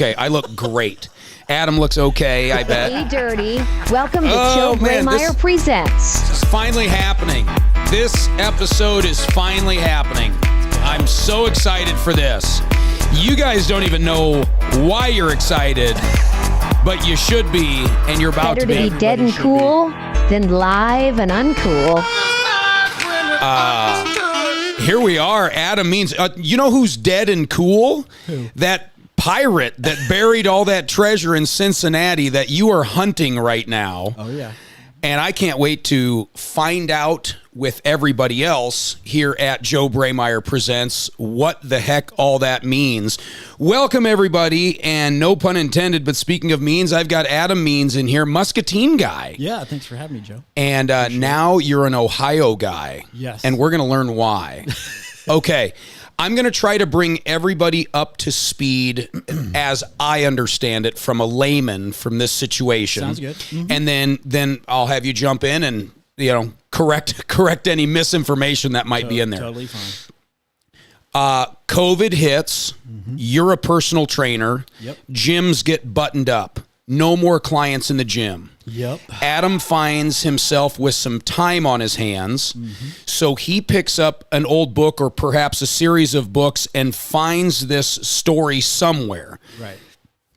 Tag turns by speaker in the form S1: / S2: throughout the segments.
S1: Okay, I look great. Adam looks okay, I bet.
S2: Hey, Dirty. Welcome to Joe Braymeyer Presents.
S1: It's finally happening. This episode is finally happening. I'm so excited for this. You guys don't even know why you're excited, but you should be, and you're about
S2: Better
S1: to be.
S2: to be dead and cool than live and uncool.
S1: Here we are. Adam means, you know who's dead and cool?
S3: Who?
S1: That pirate that buried all that treasure in Cincinnati that you are hunting right now.
S3: Oh, yeah.
S1: And I can't wait to find out with everybody else here at Joe Braymeyer Presents what the heck all that means. Welcome, everybody, and no pun intended, but speaking of means, I've got Adam Means in here, Muscatine guy.
S3: Yeah, thanks for having me, Joe.
S1: And now you're an Ohio guy.
S3: Yes.
S1: And we're going to learn why. Okay. I'm going to try to bring everybody up to speed as I understand it from a layman from this situation.
S3: Sounds good. Mm-hmm.
S1: And then I'll have you jump in and, correct any misinformation that might be in there.
S3: Totally fine.
S1: COVID hits. Mm-hmm. You're a personal trainer.
S3: Yep.
S1: Gyms get buttoned up. No more clients in the gym.
S3: Yep.
S1: Adam finds himself with some time on his hands, so he picks up an old book or perhaps a series of books and finds this story somewhere.
S3: Right.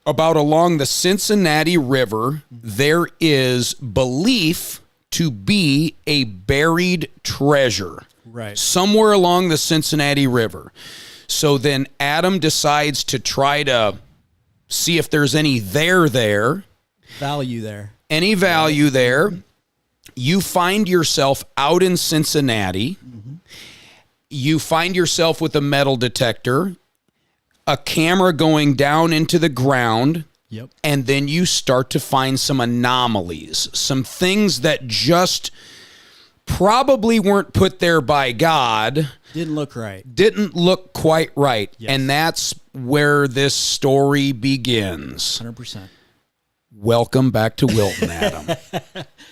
S1: About along the Cincinnati River, there is belief to be a buried treasure.
S3: Right.
S1: Somewhere along the Cincinnati River. So then Adam decides to try to see if there's any there.
S3: Value there.
S1: Any value there. You find yourself out in Cincinnati. Mm-hmm. You find yourself with a metal detector, a camera going down into the ground.
S3: Yep.
S1: And then you start to find some anomalies, some things that just probably weren't put there by God.
S3: Didn't look right.
S1: Didn't look quite right.
S3: Yes.
S1: And that's where this story begins.
S3: 100%.
S1: Welcome back to Wilton, Adam.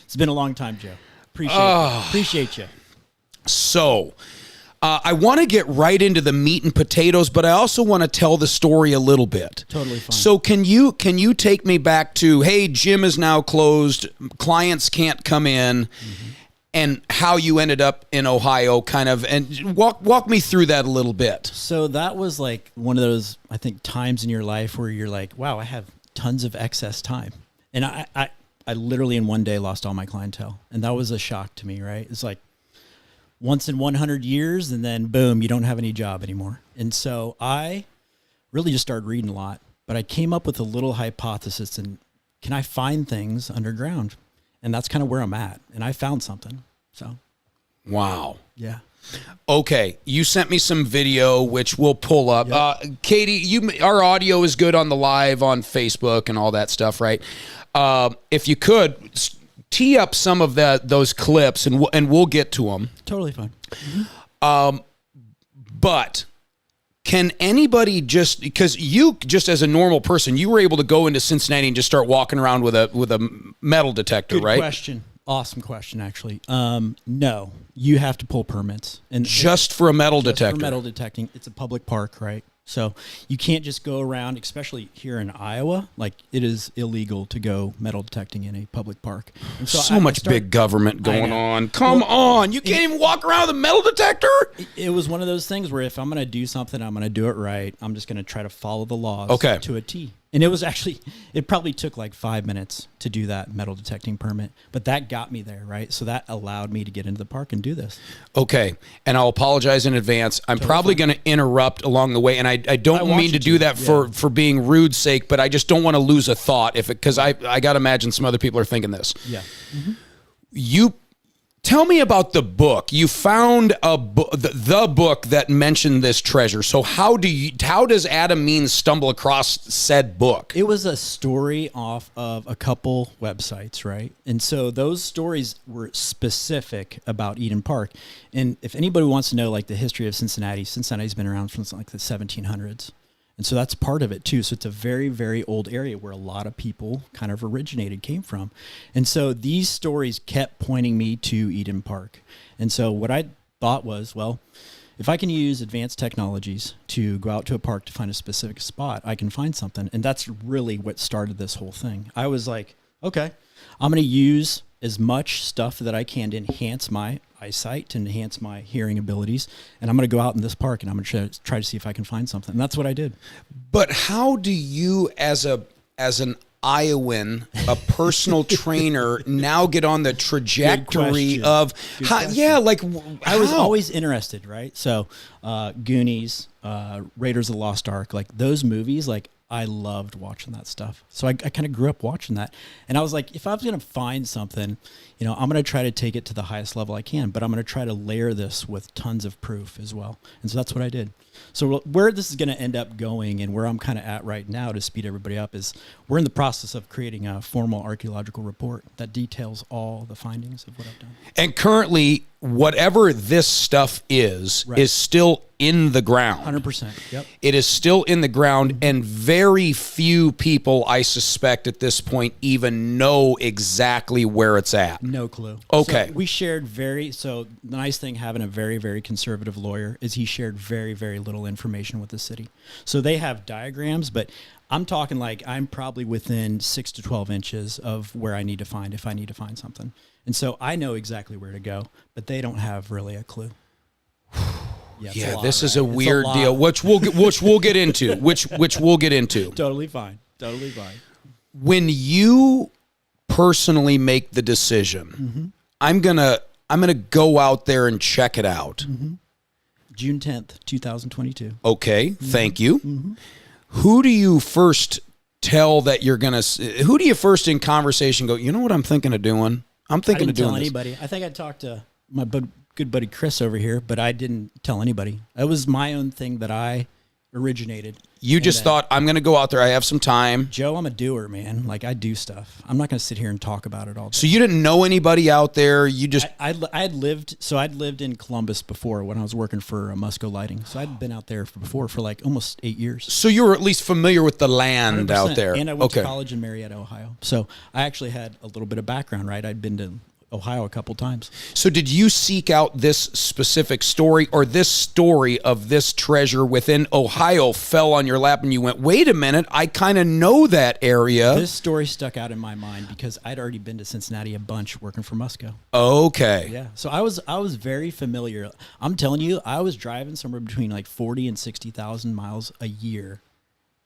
S3: It's been a long time, Joe. Appreciate you.
S1: So, I want to get right into the meat and potatoes, but I also want to tell the story a little bit.
S3: Totally fine.
S1: So can you take me back to, hey, gym is now closed, clients can't come in, and how you ended up in Ohio, kind of, and walk me through that a little bit.
S3: So that was like one of those, I think, times in your life where you're like, wow, I have tons of excess time. And I literally in one day lost all my clientele. And that was a shock to me, right? It's like once in 100 years and then boom, you don't have any job anymore. And so I really just started reading a lot, but I came up with a little hypothesis and can I find things underground? And that's kind of where I'm at. And I found something. So.
S1: Wow.
S3: Yeah.
S1: Okay, you sent me some video, which we'll pull up. Yep. Katie, our audio is good on the live on Facebook and all that stuff, right? If you could tee up some of those clips, and we'll get to them.
S3: Totally fine.
S1: But can anybody just, because you just as a normal person, you were able to go into Cincinnati and just start walking around with a metal detector,
S3: Good
S1: right?
S3: question. Awesome question, actually. No, you have to pull permits, and
S1: just for a metal detector.
S3: For metal detecting, it's a public park, right? So you can't just go around, especially here in Iowa. Like it is illegal to go metal detecting in a public park. And
S1: so much big government going on. Come on, you can't even walk around with a metal detector.
S3: It was one of those things where if I'm going to do something, I'm going to do it right. I'm just going to try to follow the laws to a T. And it probably took like 5 minutes to do that metal detecting permit, but that got me there, right? So that allowed me to get into the park and do this. Okay.
S1: And I'll apologize in advance. I'm probably going to interrupt along the way, and I don't mean to do that for being rude's sake, but I just don't want to lose a thought because I got to imagine some other people are thinking this.
S3: Yeah.
S1: Mm-hmm. Tell me about the book. You found the book that mentioned this treasure. So how does Adam Means stumble across said book?
S3: It was a story off of a couple websites, right? And so those stories were specific about Eden Park. And if anybody wants to know like the history of Cincinnati's been around since like the 1700s. And so that's part of it too. So it's a very, very old area where a lot of people kind of came from. And so these stories kept pointing me to Eden Park. And so what I thought was, well, if I can use advanced technologies to go out to a park to find a specific spot, I can find something. And that's really what started this whole thing. I was like, okay, I'm going to use as much stuff that I can to enhance my eyesight, to enhance my hearing abilities. And I'm going to go out in this park and I'm going to try to see if I can find something. And that's what I did.
S1: But how do you, as an Iowan, a personal trainer, now get on the trajectory of how, yeah, like
S3: I was always interested, right? So Goonies, Raiders of the Lost Ark, like those movies, like I loved watching that stuff. So I kind of grew up watching that. And I was like, if I was going to find something, you know, I'm going to try to take it to the highest level I can, but I'm going to try to layer this with tons of proof as well. And so that's what I did. So where this is going to end up going and where I'm kind of at right now to speed everybody up is we're in the process of creating a formal archaeological report that details all the findings of what I've done.
S1: And currently, whatever this stuff is still in the ground.
S3: 100%. Yep.
S1: It is still in the ground, and very few people, I suspect at this point, even know exactly where it's at.
S3: No clue.
S1: Okay.
S3: So we shared so the nice thing having a very, very conservative lawyer is he shared very, very little information with the city. So they have diagrams, but I'm talking like I'm probably within 6 to 12 inches of where I need to find if I need to find something. And so I know exactly where to go, but they don't have really a clue.
S1: Yeah, this is a weird deal, which we'll get into. Which we'll get into.
S3: Totally fine. Totally fine.
S1: When you personally make the decision, I'm gonna go out there and check it out.
S3: June 10th, 2022.
S1: Okay, thank you. Who do you first tell that you're gonna? Who do you first in conversation go? You know what I'm thinking of doing? I'm thinking of doing
S3: this. I didn't tell anybody. I think I talked to my good buddy Chris over here, but I didn't tell anybody. It was my own thing that I originated.
S1: You just thought, I'm going to go out there. I have some time.
S3: Joe, I'm a doer, man. Like, I do stuff. I'm not going to sit here and talk about it all day.
S1: So you didn't know anybody out there? You just...
S3: I'd lived in Columbus before when I was working for Musco Lighting. So I'd been out there before for like almost 8 years.
S1: So you were at least familiar with the land
S3: 100%.
S1: out there.
S3: And I went to college in Marietta, Ohio. So I actually had a little bit of background, right? I'd been to Ohio a couple times.
S1: So did you seek out this specific story, or this story of this treasure within Ohio fell on your lap and you went, wait a minute, I kind of know that area?
S3: This story stuck out in my mind because I'd already been to Cincinnati a bunch working for Musco.
S1: Okay.
S3: Yeah. So I was very familiar. I'm telling you, I was driving somewhere between like 40 and 60,000 miles a year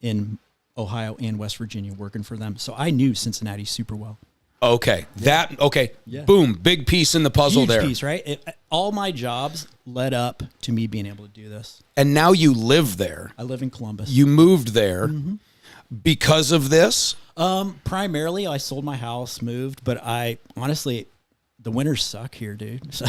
S3: in Ohio and West Virginia working for them. So I knew Cincinnati super well.
S1: Okay. Boom. Big piece in the puzzle.
S3: Huge
S1: there.
S3: Piece, right? All my jobs led up to me being able to do this.
S1: And now you live there.
S3: I live in Columbus.
S1: You moved there because of this?
S3: Primarily, I sold my house, moved, but honestly, the winters suck here, dude. So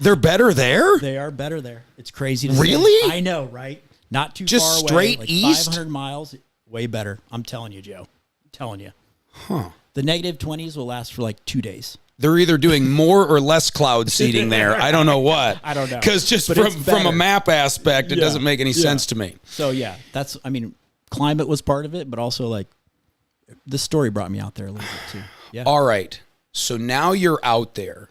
S1: they're better there?
S3: They are better there. It's crazy to
S1: really?
S3: say. I know, right? Not too
S1: just
S3: far away.
S1: Straight
S3: like
S1: east?
S3: 500 miles, way better. I'm telling you, Joe. I'm telling you.
S1: Huh.
S3: The negative 20s will last for like 2 days.
S1: They're either doing more or less cloud seeding there. I don't know what.
S3: I don't know.
S1: Because just from a map aspect, it doesn't make any sense to me.
S3: So, yeah, climate was part of it, but also like this story brought me out there a little bit too. Yeah.
S1: All right. So now you're out there.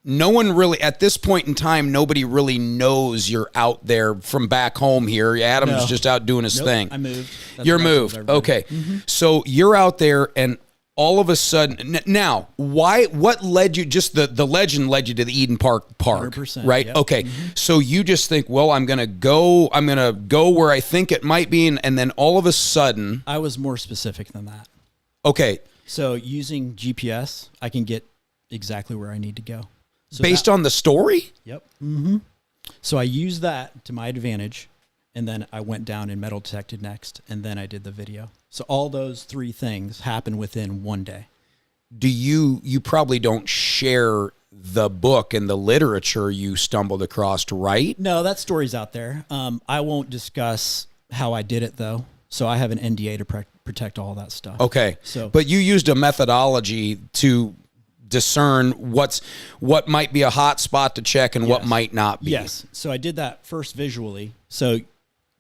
S1: No one really, at this point in time, nobody really knows you're out there from back home here. Adam's just out doing his thing.
S3: I moved.
S1: You're moved. Okay. So you're out there, and all of a sudden, now, what led you, just the legend led you to the Eden Park,
S3: 100%,
S1: right?
S3: Yep.
S1: Okay. So you just think, well, I'm going to go where I think it might be. And then all of a sudden.
S3: I was more specific than that.
S1: Okay.
S3: So using GPS, I can get exactly where I need to go. So
S1: based on the story?
S3: Yep. So I used that to my advantage, and then I went down and metal detected next, and then I did the video. So all those three things happened within one day.
S1: Do you probably don't share the book and the literature you stumbled across, right?
S3: No, that story's out there. I won't discuss how I did it, though. So I have an NDA to protect all that stuff.
S1: Okay. But you used a methodology to discern what might be a hot spot to check and what might not be.
S3: Yes. So I did that first visually. So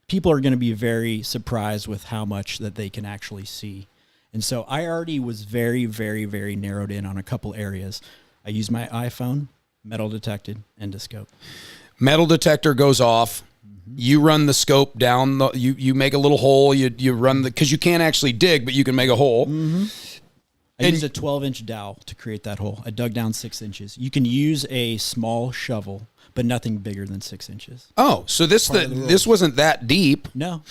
S3: people are going to be very surprised with how much that they can actually see. And so I already was very, very, very narrowed in on a couple areas. I used my iPhone, metal detected, endoscope.
S1: Metal detector goes off. You run the scope down. You make a little hole. You run because you can't actually dig, but you can make a hole.
S3: I used a 12-inch dowel to create that hole. I dug down 6 inches. You can use a small shovel, but nothing bigger than 6 inches.
S1: Oh, so this wasn't that deep.
S3: No.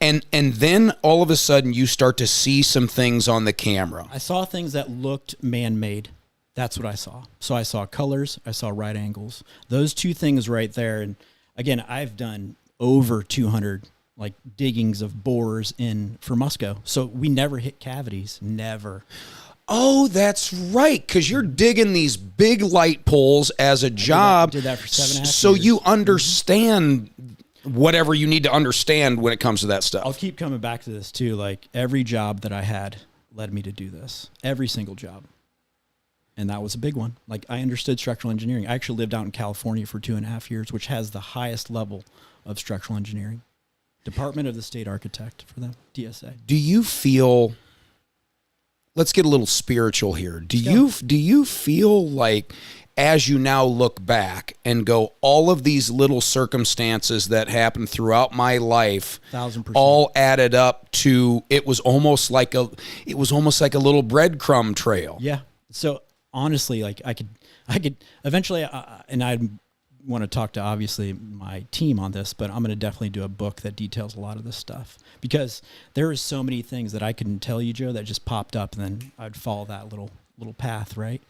S1: And then all of a sudden you start to see some things on the camera.
S3: I saw things that looked man-made. That's what I saw. So I saw colors. I saw right angles. Those two things right there. And again, I've done over 200 like diggings of bores for Musco. So we never hit cavities. Never.
S1: Oh, that's right. Because you're digging these big light poles as a job.
S3: Did that for 7.5 years.
S1: So you understand whatever you need to understand when it comes to that stuff.
S3: I'll keep coming back to this too. Like every job that I had led me to do this. Every single job. And that was a big one. Like I understood structural engineering. I actually lived out in California for 2.5 years, which has the highest level of structural engineering. Department of the State Architect for them, DSA.
S1: Do you feel, let's get a little spiritual here. Do you feel like as you now look back and go, all of these little circumstances that happened throughout my life
S3: 1,000%.
S1: all added up to, it was almost like a little breadcrumb trail.
S3: Yeah. So honestly, like I could eventually, and I want to talk to obviously my team on this, but I'm going to definitely do a book that details a lot of this stuff because there is so many things that I couldn't tell you, Joe, that just popped up, and then I'd follow that little path, right?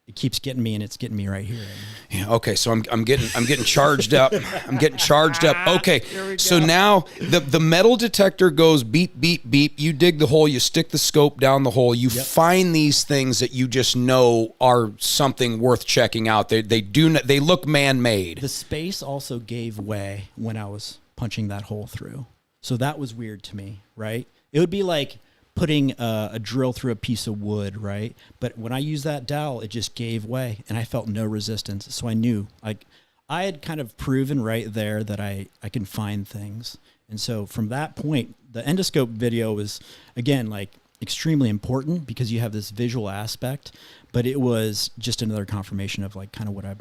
S3: It keeps getting me, and it's getting me right here.
S1: Yeah, okay, so I'm getting charged up. I'm getting charged up. Okay, so now the metal detector goes beep, beep, beep. You dig the hole. You stick the scope down the hole. You find these things that you just know are something worth checking out. They look man-made.
S3: The space also gave way when I was punching that hole through. So that was weird to me, right? It would be like putting a drill through a piece of wood, right? But when I used that dowel, it just gave way, and I felt no resistance. So I knew, like, I had kind of proven right there that I can find things. And so from that point, the endoscope video was, again, like, extremely important because you have this visual aspect, but it was just another confirmation of, like, kind of what I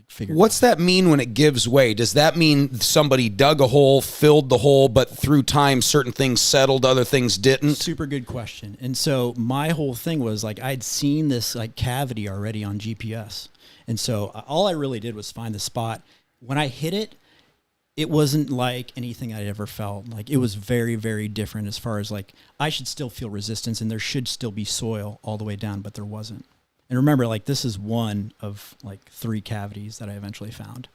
S3: figured.
S1: What's that mean when it gives way? Does that mean somebody dug a hole, filled the hole, but through time certain things settled, other things didn't?
S3: Super good question. And so my whole thing was like I'd seen this like cavity already on GPS. And so all I really did was find the spot. When I hit it, it wasn't like anything I'd ever felt. Like it was very, very different as far as like I should still feel resistance and there should still be soil all the way down, but there wasn't. And remember, like, this is one of, like, 3 cavities that I eventually found.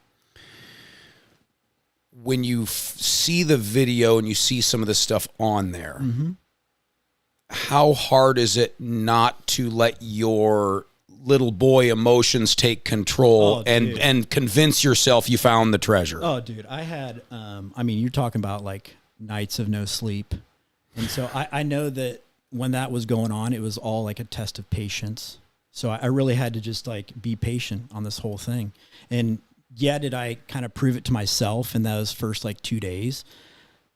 S1: When you see the video and you see some of the stuff on there, how hard is it not to let your little boy emotions take control and convince yourself you found the treasure?
S3: Oh, dude, I had, I mean, you're talking about, like, nights of no sleep. And so I know that when that was going on, it was all, like, a test of patience. So I really had to just like be patient on this whole thing. And yeah, did I kind of prove it to myself in those first like 2 days?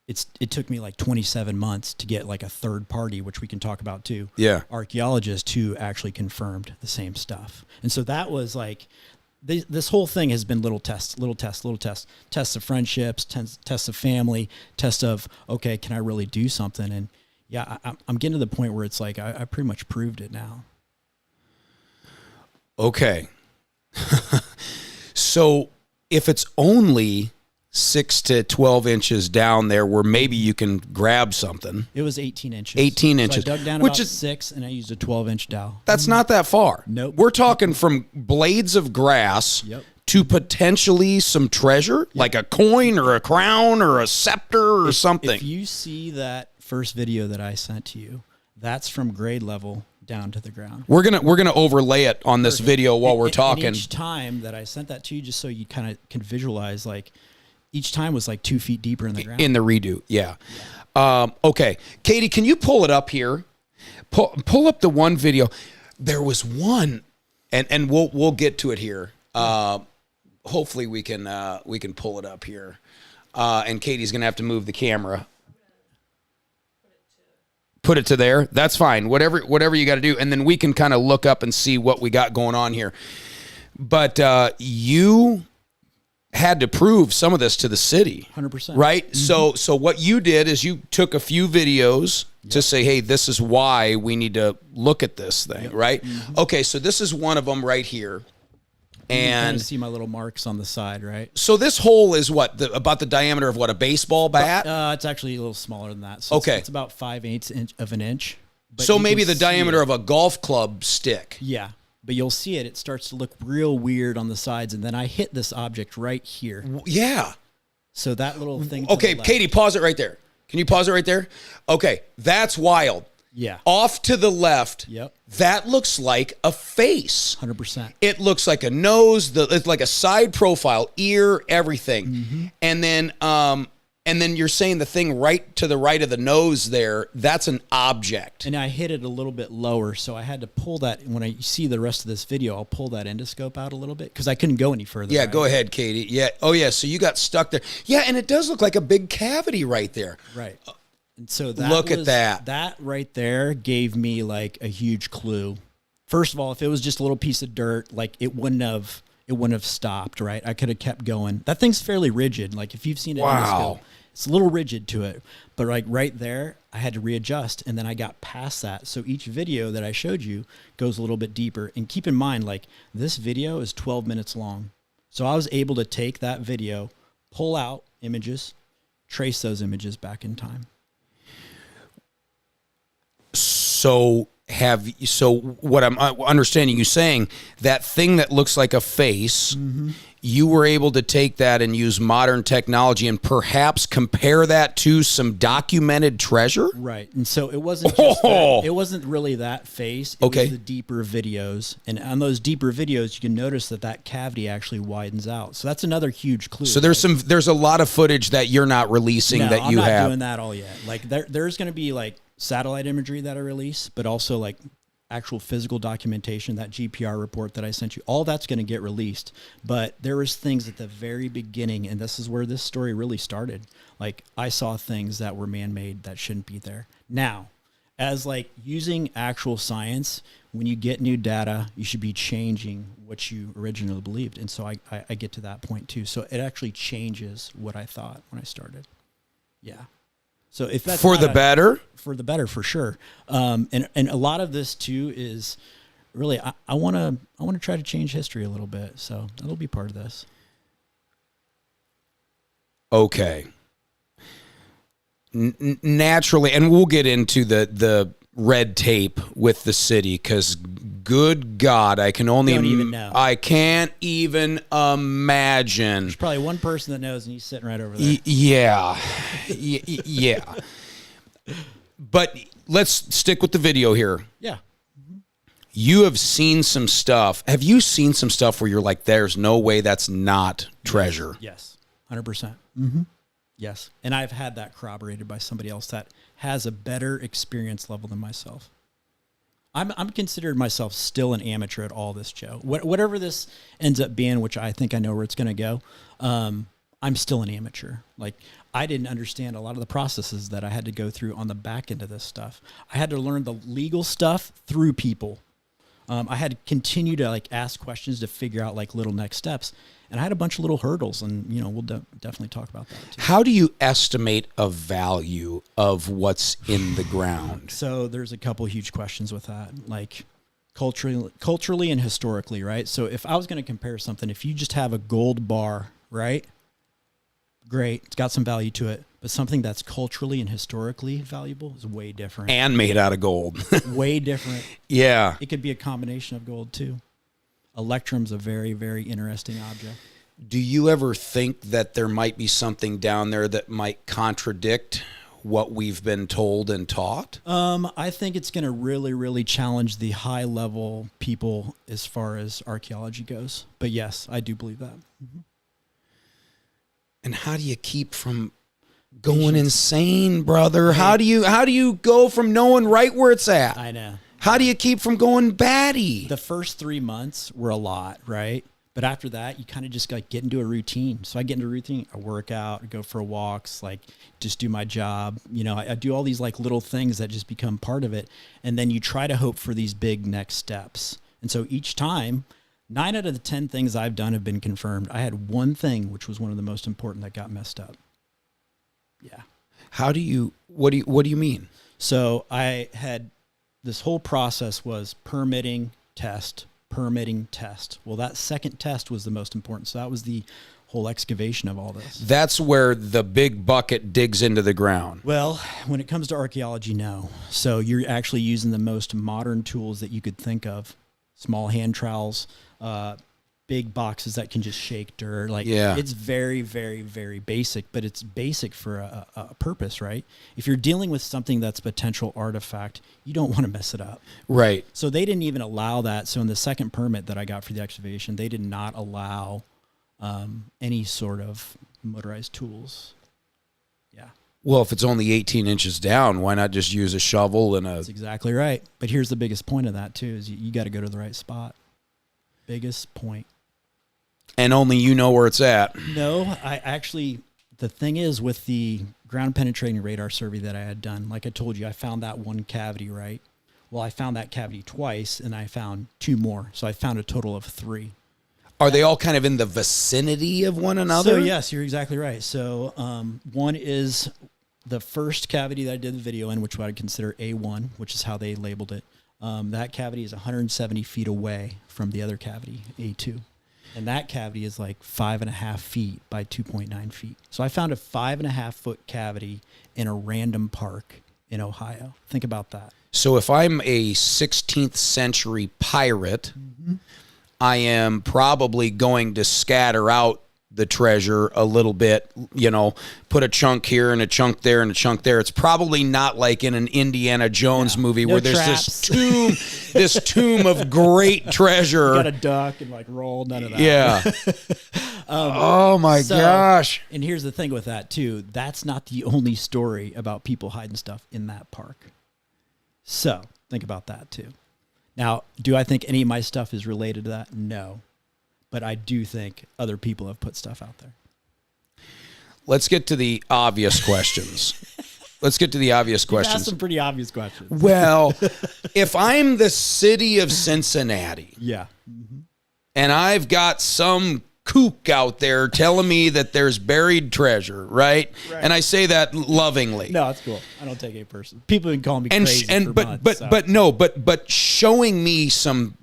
S3: It took me like 27 months to get like a third party, which we can talk about too.
S1: Yeah.
S3: Archaeologist who actually confirmed the same stuff. And so that was like, this whole thing has been little tests of friendships, tests of family, tests of, okay, can I really do something? And yeah, I'm getting to the point where it's like, I pretty much proved it now.
S1: Okay. So if it's only 6 to 12 inches down there where maybe you can grab something.
S3: It was 18 inches.
S1: 18 inches.
S3: So I dug down about 6 and I used a 12-inch dowel.
S1: That's not that far.
S3: Nope.
S1: We're talking from blades of grass to potentially some treasure, like a coin or a crown or a scepter or something.
S3: If you see that first video that I sent to you, that's from grade level down to the ground.
S1: We're gonna overlay it on this video while we're talking.
S3: And each time that I sent that to you, just so you kind of can visualize, like each time was like 2 feet deeper in the ground.
S1: In the redo, yeah. Okay, Katie, can you pull it up here? Pull up the one video. There was one, and we'll get to it here. Hopefully we can pull it up here. And Katie's gonna have to move the camera. Put it to there. That's fine. Whatever you got to do. And then we can kind of look up and see what we got going on here. But you had to prove some of this to the city.
S3: 100%.
S1: Right? So what you did is you took a few videos to say, hey, this is why we need to look at this thing, right? Okay, so this is one of them right here.
S3: And you
S1: And
S3: can see my little marks on the side, right?
S1: so this hole is what? About the diameter of what? A baseball bat?
S3: It's actually a little smaller than that. So
S1: Okay.
S3: it's about 5/8 of an inch. But
S1: So
S3: you
S1: maybe
S3: can
S1: the
S3: see
S1: diameter
S3: it.
S1: of a golf club stick.
S3: Yeah. But you'll see it. It starts to look real weird on the sides. And then I hit this object right here.
S1: Yeah.
S3: So that little thing. to
S1: Okay,
S3: the left-
S1: Katie, pause it right there. Can you pause it right there? Okay, that's wild.
S3: Yeah.
S1: Off to the left,
S3: Yep.
S1: that looks like a face.
S3: 100%.
S1: It looks like a nose, it's like a side profile, ear, everything.
S3: Mm-hmm.
S1: And then you're saying the thing right to the right of the nose there, that's an object.
S3: And I hit it a little bit lower. So I had to pull that. When I see the rest of this video, I'll pull that endoscope out a little bit because I couldn't go any further.
S1: Yeah,
S3: right?
S1: go ahead, Katie. Yeah. Oh, yeah. So you got stuck there. Yeah, and it does look like a big cavity right there.
S3: Right. And so that
S1: Look at that.
S3: That right there gave me like a huge clue. First of all, if it was just a little piece of dirt, like it wouldn't have stopped, right? I could have kept going. That thing's fairly rigid. Like if you've seen it,
S1: Wow.
S3: it's a little rigid to it. But like right there, I had to readjust, and then I got past that. So each video that I showed you goes a little bit deeper. And keep in mind, like this video is 12 minutes long. So I was able to take that video, pull out images, trace those images back in time.
S1: So what I'm understanding you saying, that thing that looks like a face, you were able to take that and use modern technology and perhaps compare that to some documented treasure?
S3: Right. And so it wasn't just that, it wasn't really that face. It
S1: Okay.
S3: was the deeper videos. And on those deeper videos, you can notice that cavity actually widens out. So that's another huge clue.
S1: So there's a lot of footage that you're not releasing that
S3: I'm
S1: you
S3: not
S1: have.
S3: doing that all yet. Like there's going to be like satellite imagery that I release, but also like actual physical documentation, that GPR report that I sent you, all that's going to get released. But there was things at the very beginning, and this is where this story really started. Like I saw things that were man-made that shouldn't be there. Now, as like using actual science, when you get new data, you should be changing what you originally believed. And so I get to that point too. So it actually changes what I thought when I started. Yeah. So if that's
S1: For
S3: not
S1: the better?
S3: for the better, for sure. And a lot of this too is really, I want to try to change history a little bit. So that'll be part of this.
S1: Okay. Naturally, and we'll get into the red tape with the city, because good God, I can only
S3: Don't even know.
S1: I can't even imagine.
S3: There's probably one person that knows, and he's sitting right over there.
S1: Yeah. Yeah. But let's stick with the video here.
S3: Yeah.
S1: You have seen some stuff. Have you seen some stuff where you're like, there's no way that's not treasure?
S3: Yes. 100%. Mm-hmm. Yes. And I've had that corroborated by somebody else that has a better experience level than myself. I'm considered myself still an amateur at all this, Joe. Whatever this ends up being, which I think I know where it's going to go, I'm still an amateur. Like, I didn't understand a lot of the processes that I had to go through on the back end of this stuff. I had to learn the legal stuff through people. I had to continue to like ask questions to figure out like little next steps. And I had a bunch of little hurdles, and we'll definitely talk about that too.
S1: How do you estimate a value of what's in the ground?
S3: So there's a couple huge questions with that, like culturally and historically, right? So if I was going to compare something, if you just have a gold bar, right? Great, it's got some value to it, but something that's culturally and historically valuable is way different.
S1: And made out of gold.
S3: Way different.
S1: Yeah.
S3: It could be a combination of gold too. Electrum's a very, very interesting object.
S1: Do you ever think that there might be something down there that might contradict what we've been told and taught?
S3: I think it's going to really, really challenge the high level people as far as archaeology goes. But yes, I do believe that. Mm-hmm.
S1: And how do you keep from going insane, brother? How do you go from knowing right where it's at?
S3: I know.
S1: How do you keep from going batty?
S3: The first 3 months were a lot, right? But after that, you kind of just like get into a routine. So I get into a routine. I work out, I go for walks, like just do my job. I do all these like little things that just become part of it. And then you try to hope for these big next steps. And so each time 9 out of the 10 things I've done have been confirmed. I had one thing, which was one of the most important, that got messed up. Yeah.
S1: What do you mean?
S3: So I had, this whole process was permitting, test. Well, that second test was the most important. So that was the whole excavation of all this.
S1: That's where the big bucket digs into the ground.
S3: Well, when it comes to archaeology, no. So you're actually using the most modern tools that you could think of. Small hand trowels, big boxes that can just shake dirt. It's very, very, very basic, but it's basic for a purpose, right? If you're dealing with something that's potential artifact, you don't want to mess it up.
S1: Right.
S3: So they didn't even allow that. So in the second permit that I got for the excavation, they did not allow any sort of motorized tools. Yeah.
S1: Well, if it's only 18 inches down, why not just use a shovel and a...
S3: That's exactly right. But here's the biggest point of that, too, is you got to go to the right spot. Biggest point.
S1: And only you know where it's at.
S3: No, the thing is, with the ground penetrating radar survey that I had done, like I told you, I found that one cavity, right? Well, I found that cavity twice, and I found 2 more. So I found a total of 3.
S1: Are they all kind of in the vicinity of one another?
S3: So, yes, you're exactly right. So one is the first cavity that I did the video in, which I would consider A1, which is how they labeled it. That cavity is 170 feet away from the other cavity, A2. And that cavity is like 5.5 feet by 2.9 feet. So I found a 5.5 foot cavity in a random park in Ohio. Think about that.
S1: So if I'm a 16th century pirate, I am probably going to scatter out the treasure a little bit, put a chunk here and a chunk there and a chunk there. It's probably not like in an Indiana Jones movie where there's this tomb of great treasure.
S3: Got a duck and roll, none of that.
S1: Yeah. Oh my gosh.
S3: And here's the thing with that too. That's not the only story about people hiding stuff in that park. So think about that too. Now, do I think any of my stuff is related to that? No. But I do think other people have put stuff out there.
S1: Let's get to the obvious questions.
S3: Ask some pretty obvious questions.
S1: Well, if I'm the city of Cincinnati,
S3: yeah,
S1: and I've got some kook out there telling me that there's buried treasure, right? And I say that lovingly.
S3: No, it's cool. I don't take it personally. People have been calling me crazy for months.
S1: But showing me some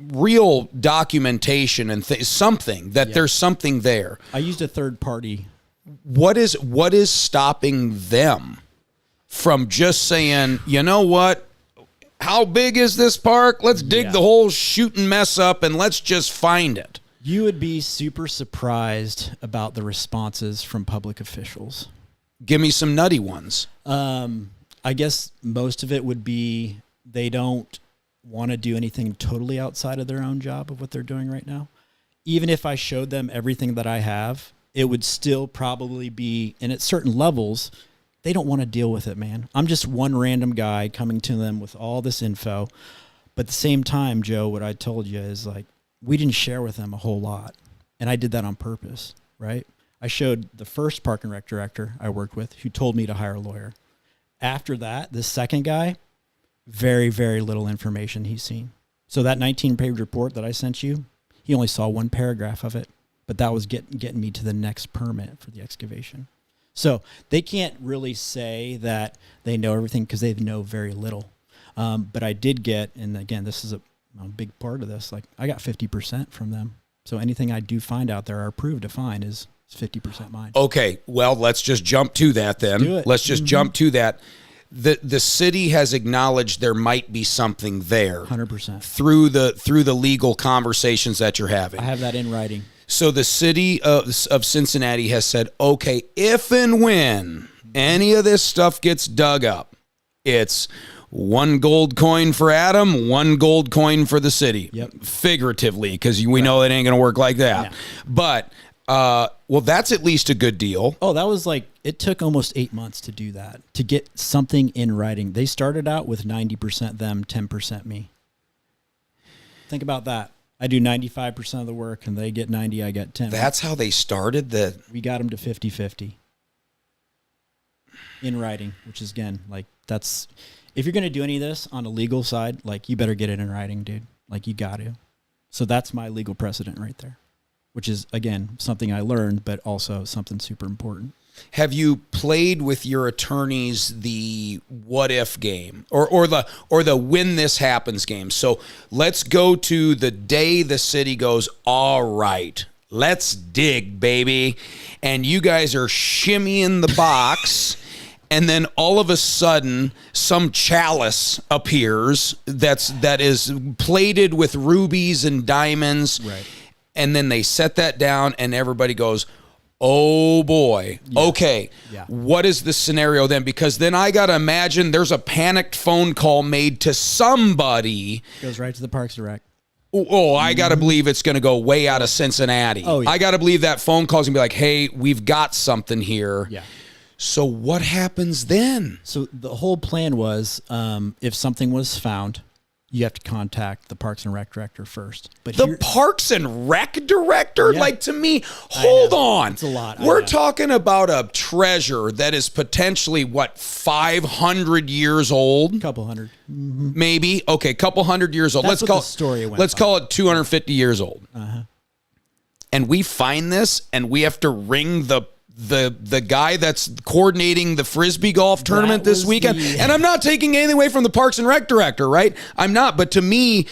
S1: real documentation and something that there's something there.
S3: I used a third party.
S1: What is stopping them from just saying, you know what? How big is this park? Let's dig the whole shooting mess up and let's just find it.
S3: You would be super surprised about the responses from public officials.
S1: Give me some nutty ones.
S3: I guess most of it would be they don't want to do anything totally outside of their own job of what they're doing right now. Even if I showed them everything that I have, it would still probably be, and at certain levels, they don't want to deal with it, man. I'm just one random guy coming to them with all this info. But at the same time, Joe, what I told you is we didn't share with them a whole lot. And I did that on purpose, right? I showed the first park and rec director I worked with who told me to hire a lawyer. After that, the second guy, very, very little information he's seen. So that 19-page report that I sent you, he only saw one paragraph of it, but that was getting me to the next permit for the excavation. So they can't really say that they know everything because they know very little. But I did get, and again, this is a big part of this, I got 50% from them. So anything I do find out there or approved to find is 50% mine.
S1: Okay, well, let's just jump to that then.
S3: Do it.
S1: Let's just jump to that. The city has acknowledged there might be something there
S3: 100%
S1: through the legal conversations that you're having.
S3: I have that in writing.
S1: So the city of Cincinnati has said, okay, if and when any of this stuff gets dug up, it's 1 gold coin for Adam, 1 gold coin for the city.
S3: Yep.
S1: Figuratively, because we know it ain't going to work like that. Yeah. But well, that's at least a good deal.
S3: Oh, that was it took almost 8 months to do that, to get something in writing. They started out with 90% them, 10% me. Think about that. I do 95% of the work, and they get 90, I get 10.
S1: That's how they started?
S3: We got them to 50-50 in writing, which is, again, that's... If you're going to do any of this on a legal side, you better get it in writing, dude. You got to. So that's my legal precedent right there, which is, again, something I learned, but also something super important.
S1: Have you played with your attorneys the what if game or the when this happens game? So let's go to the day the city goes, all right, let's dig, baby. And you guys are shimmying the box. And then all of a sudden, some chalice appears that is plated with rubies and diamonds.
S3: Right.
S1: And then they set that down and everybody goes, oh boy. Yeah. Okay. Yeah. What is the scenario then? Because then I got to imagine there's a panicked phone call made to somebody.
S3: Goes right to the Parks and Rec.
S1: Oh, I got to believe it's going to go way out of Cincinnati.
S3: Oh, yeah.
S1: I got to believe that phone call's going to be like, hey, we've got something here.
S3: Yeah.
S1: So what happens then?
S3: So the whole plan was if something was found, you have to contact the Parks and Rec director first. But
S1: the Parks and Rec director?
S3: Yeah.
S1: Like, to me, hold on.
S3: It's a lot.
S1: We're talking about a treasure that is potentially, 500 years old?
S3: Couple hundred.
S1: Mm-hmm. Maybe. Okay, couple hundred years old.
S3: Let's call it 250
S1: years old.
S3: Uh-huh.
S1: And we find this, and we have to ring the guy that's coordinating the Frisbee golf tournament this weekend. And I'm not taking anything away from the Parks and Rec director, right? I'm not. But to me,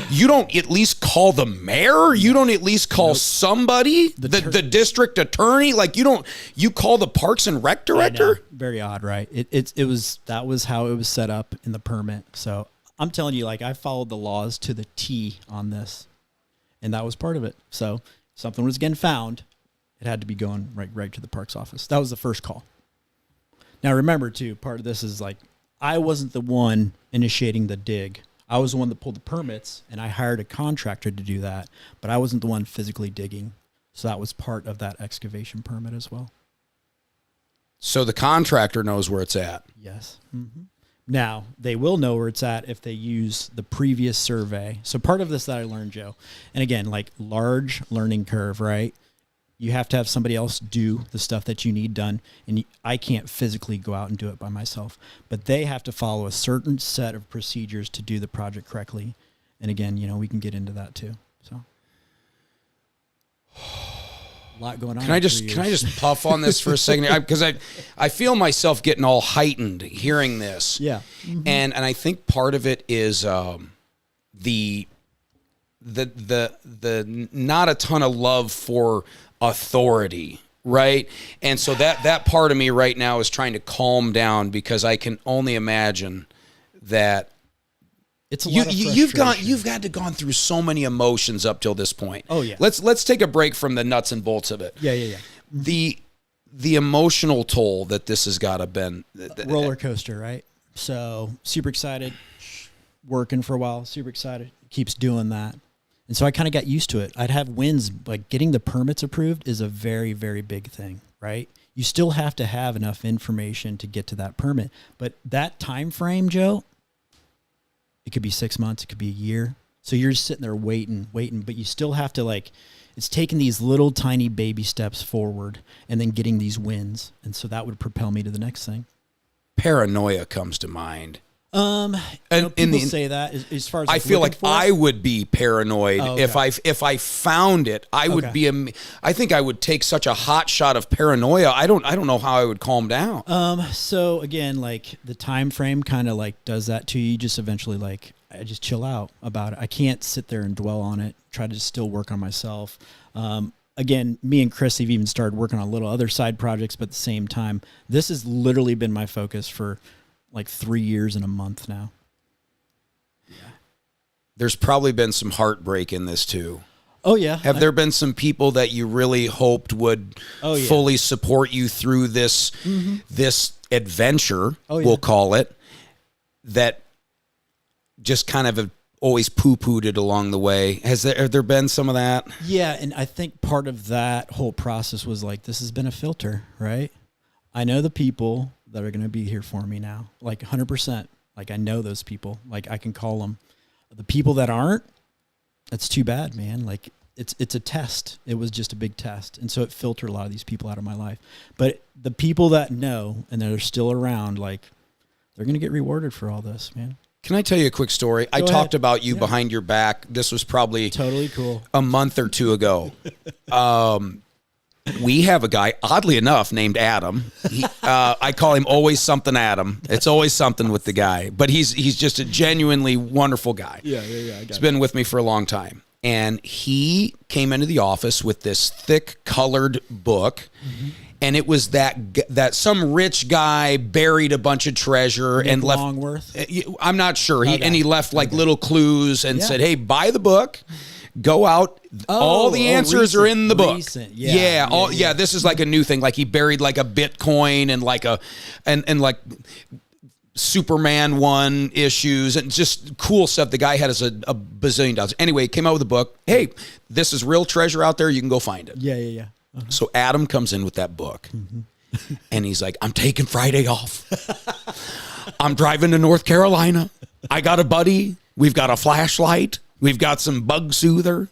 S1: you don't at least call the mayor. You don't at least call somebody, the district attorney. Like, you call the Parks and Rec director?
S3: Very odd, right? That was how it was set up in the permit. So I'm telling you, like, I followed the laws to the T on this, and that was part of it. So something was getting found. It had to be going right to the parks office. That was the first call. Now, remember, too, part of this is like, I wasn't the one initiating the dig. I was the one that pulled the permits, and I hired a contractor to do that, but I wasn't the one physically digging. So that was part of that excavation permit as well.
S1: So the contractor knows where it's at.
S3: Yes. Mm-hmm. Now, they will know where it's at if they use the previous survey. So part of this that I learned, Joe, and again, like, large learning curve, right? You have to have somebody else do the stuff that you need done, and I can't physically go out and do it by myself. But they have to follow a certain set of procedures to do the project correctly. And again, we can get into that too. So, a lot going on.
S1: Can I just puff on this for a second? Because I feel myself getting all heightened hearing this.
S3: Yeah, mm-hmm.
S1: and I think part of it is the not a ton of love for authority, right? And so that part of me right now is trying to calm down, because I can only imagine that
S3: it's a lot of frustration.
S1: you've gone through so many emotions up till this point.
S3: Oh yeah.
S1: Let's take a break from the nuts and bolts of it.
S3: Yeah.
S1: The emotional toll that this has got to been
S3: roller coaster, right? So super excited, working for a while, super excited, keeps doing that. And so I kind of got used to it. I'd have wins, like getting the permits approved is a very, very big thing, right? You still have to have enough information to get to that permit. But that time frame, Joe, it could be 6 months, it could be a year. So you're just sitting there waiting, but you still have to, like, it's taking these little tiny baby steps forward and then getting these wins. And so that would propel me to the next thing.
S1: Paranoia comes to mind.
S3: People say that as far as
S1: I feel like I would be paranoid if I found it. I would be. I think I would take such a hot shot of paranoia. I don't know how I would calm down.
S3: So again, like, the time frame kind of like does that to you. You just eventually, like, I just chill out about it. I can't sit there and dwell on it. Try to still work on myself. Again, me and Chris have even started working on little other side projects, but at the same time, this has literally been my focus for like 3 years and a month now.
S1: Yeah. There's probably been some heartbreak in this too.
S3: Oh yeah.
S1: Have there been some people that you really hoped would fully support you through this this adventure, we'll call it, that just kind of have always poo-pooed it along the way? Have there been some of that?
S3: Yeah, and I think part of that whole process was like, this has been a filter, right? I know the people that are going to be here for me now, like 100%. Like, I know those people. Like, I can call them. The people that aren't, that's too bad, man. Like, it's a test. It was just a big test. And so it filtered a lot of these people out of my life. But the people that know and that are still around, like, they're going to get rewarded for all this, man.
S1: Can I tell you a quick story? I talked about you behind your back. This was probably
S3: totally cool.
S1: A month or two ago. We have a guy, oddly enough, named Adam. I call him always something Adam. It's always something with the guy, but he's just a genuinely wonderful guy.
S3: Yeah.
S1: He's been with me for a long time. And he came into the office with this thick colored book. Mm-hmm. And it was that some rich guy buried a bunch of treasure and left.
S3: Longworth?
S1: I'm not sure. He left like little clues and said, "Hey, buy the book. Go out. All the answers are in the book." Yeah. This is like a new thing. Like he buried like a Bitcoin and like like Superman 1 issues and just cool stuff. The guy had us a bazillion dollars. Anyway, he came out with a book. Hey, this is real treasure out there. You can go find it.
S3: Yeah. Uh-huh.
S1: So Adam comes in with that book and he's like, "I'm taking Friday off. I'm driving to North Carolina. I got a buddy. We've got a flashlight. We've got some bug soother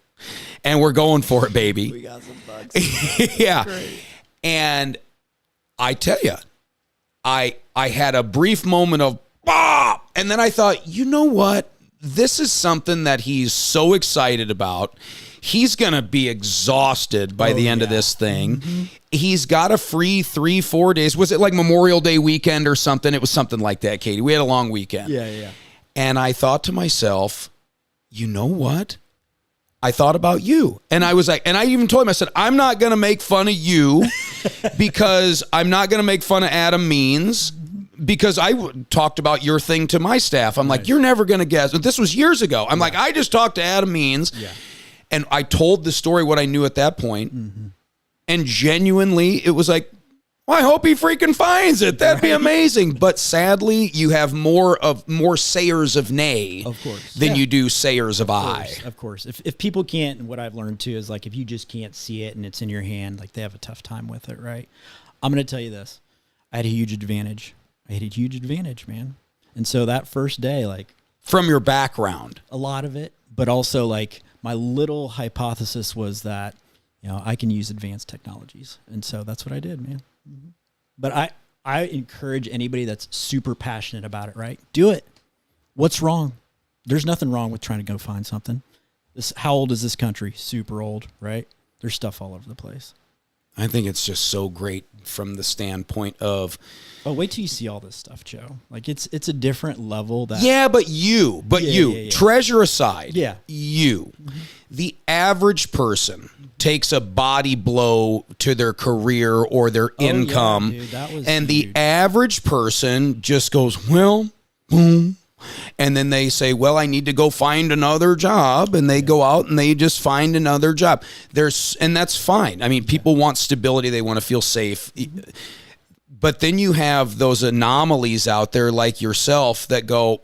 S1: and we're going for it, baby."
S3: We got some bug soother.
S1: Yeah.
S3: Great.
S1: And I tell you, I had a brief moment of, "Bah!" And then I thought, you know what? This is something that he's so excited about. He's going to be exhausted by the end of this thing. Mm-hmm. He's got a free 3-4 days. Was it like Memorial Day weekend or something? It was something like that, Katie. We had a long weekend.
S3: Yeah.
S1: And I thought to myself, you know what? I thought about you. And I was like, and I even told him, I said, I'm not going to make fun of you because I'm not going to make fun of Adam Means. Because I talked about your thing to my staff. I'm like, you're never going to guess. This was years ago. I'm like, I just talked to Adam Means. Yeah. And I told the story, what I knew at that point. Mm-hmm. And genuinely, it was like, well, I hope he freaking finds it. That'd be amazing. But sadly, you have more sayers of nay than you do sayers of I.
S3: Of course. If people can't, and what I've learned too is like, if you just can't see it and it's in your hand, like they have a tough time with it, right? I'm going to tell you this. I had a huge advantage. Man. And so that first day, like.
S1: From your background.
S3: A lot of it, but also like my little hypothesis was that, I can use advanced technologies. And so that's what I did, man. Mm-hmm. But I encourage anybody that's super passionate about it, right? Do it. What's wrong? There's nothing wrong with trying to go find something. How old is this country? Super old, right? There's stuff all over the place.
S1: I think it's just so great from the standpoint of.
S3: Oh, wait till you see all this stuff, Joe. Like it's a different level.
S1: But you, treasure aside, you, the average person takes a body blow to their career or their income, and the average person just goes, well, boom. And then they say, well, I need to go find another job. And they go out and they just find another job. And that's fine. I mean, people want stability. They want to feel safe. But then you have those anomalies out there like yourself that go,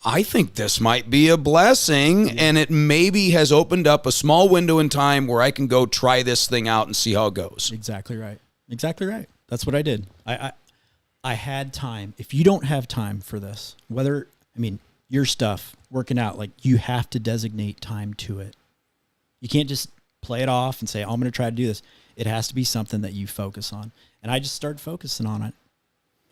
S1: I think this might be a blessing. And it maybe has opened up a small window in time where I can go try this thing out and see how it goes.
S3: Exactly right. That's what I did. I had time. If you don't have time for this, your stuff, working out, like you have to designate time to it. You can't just play it off and say, I'm going to try to do this. It has to be something that you focus on. And I just started focusing on it.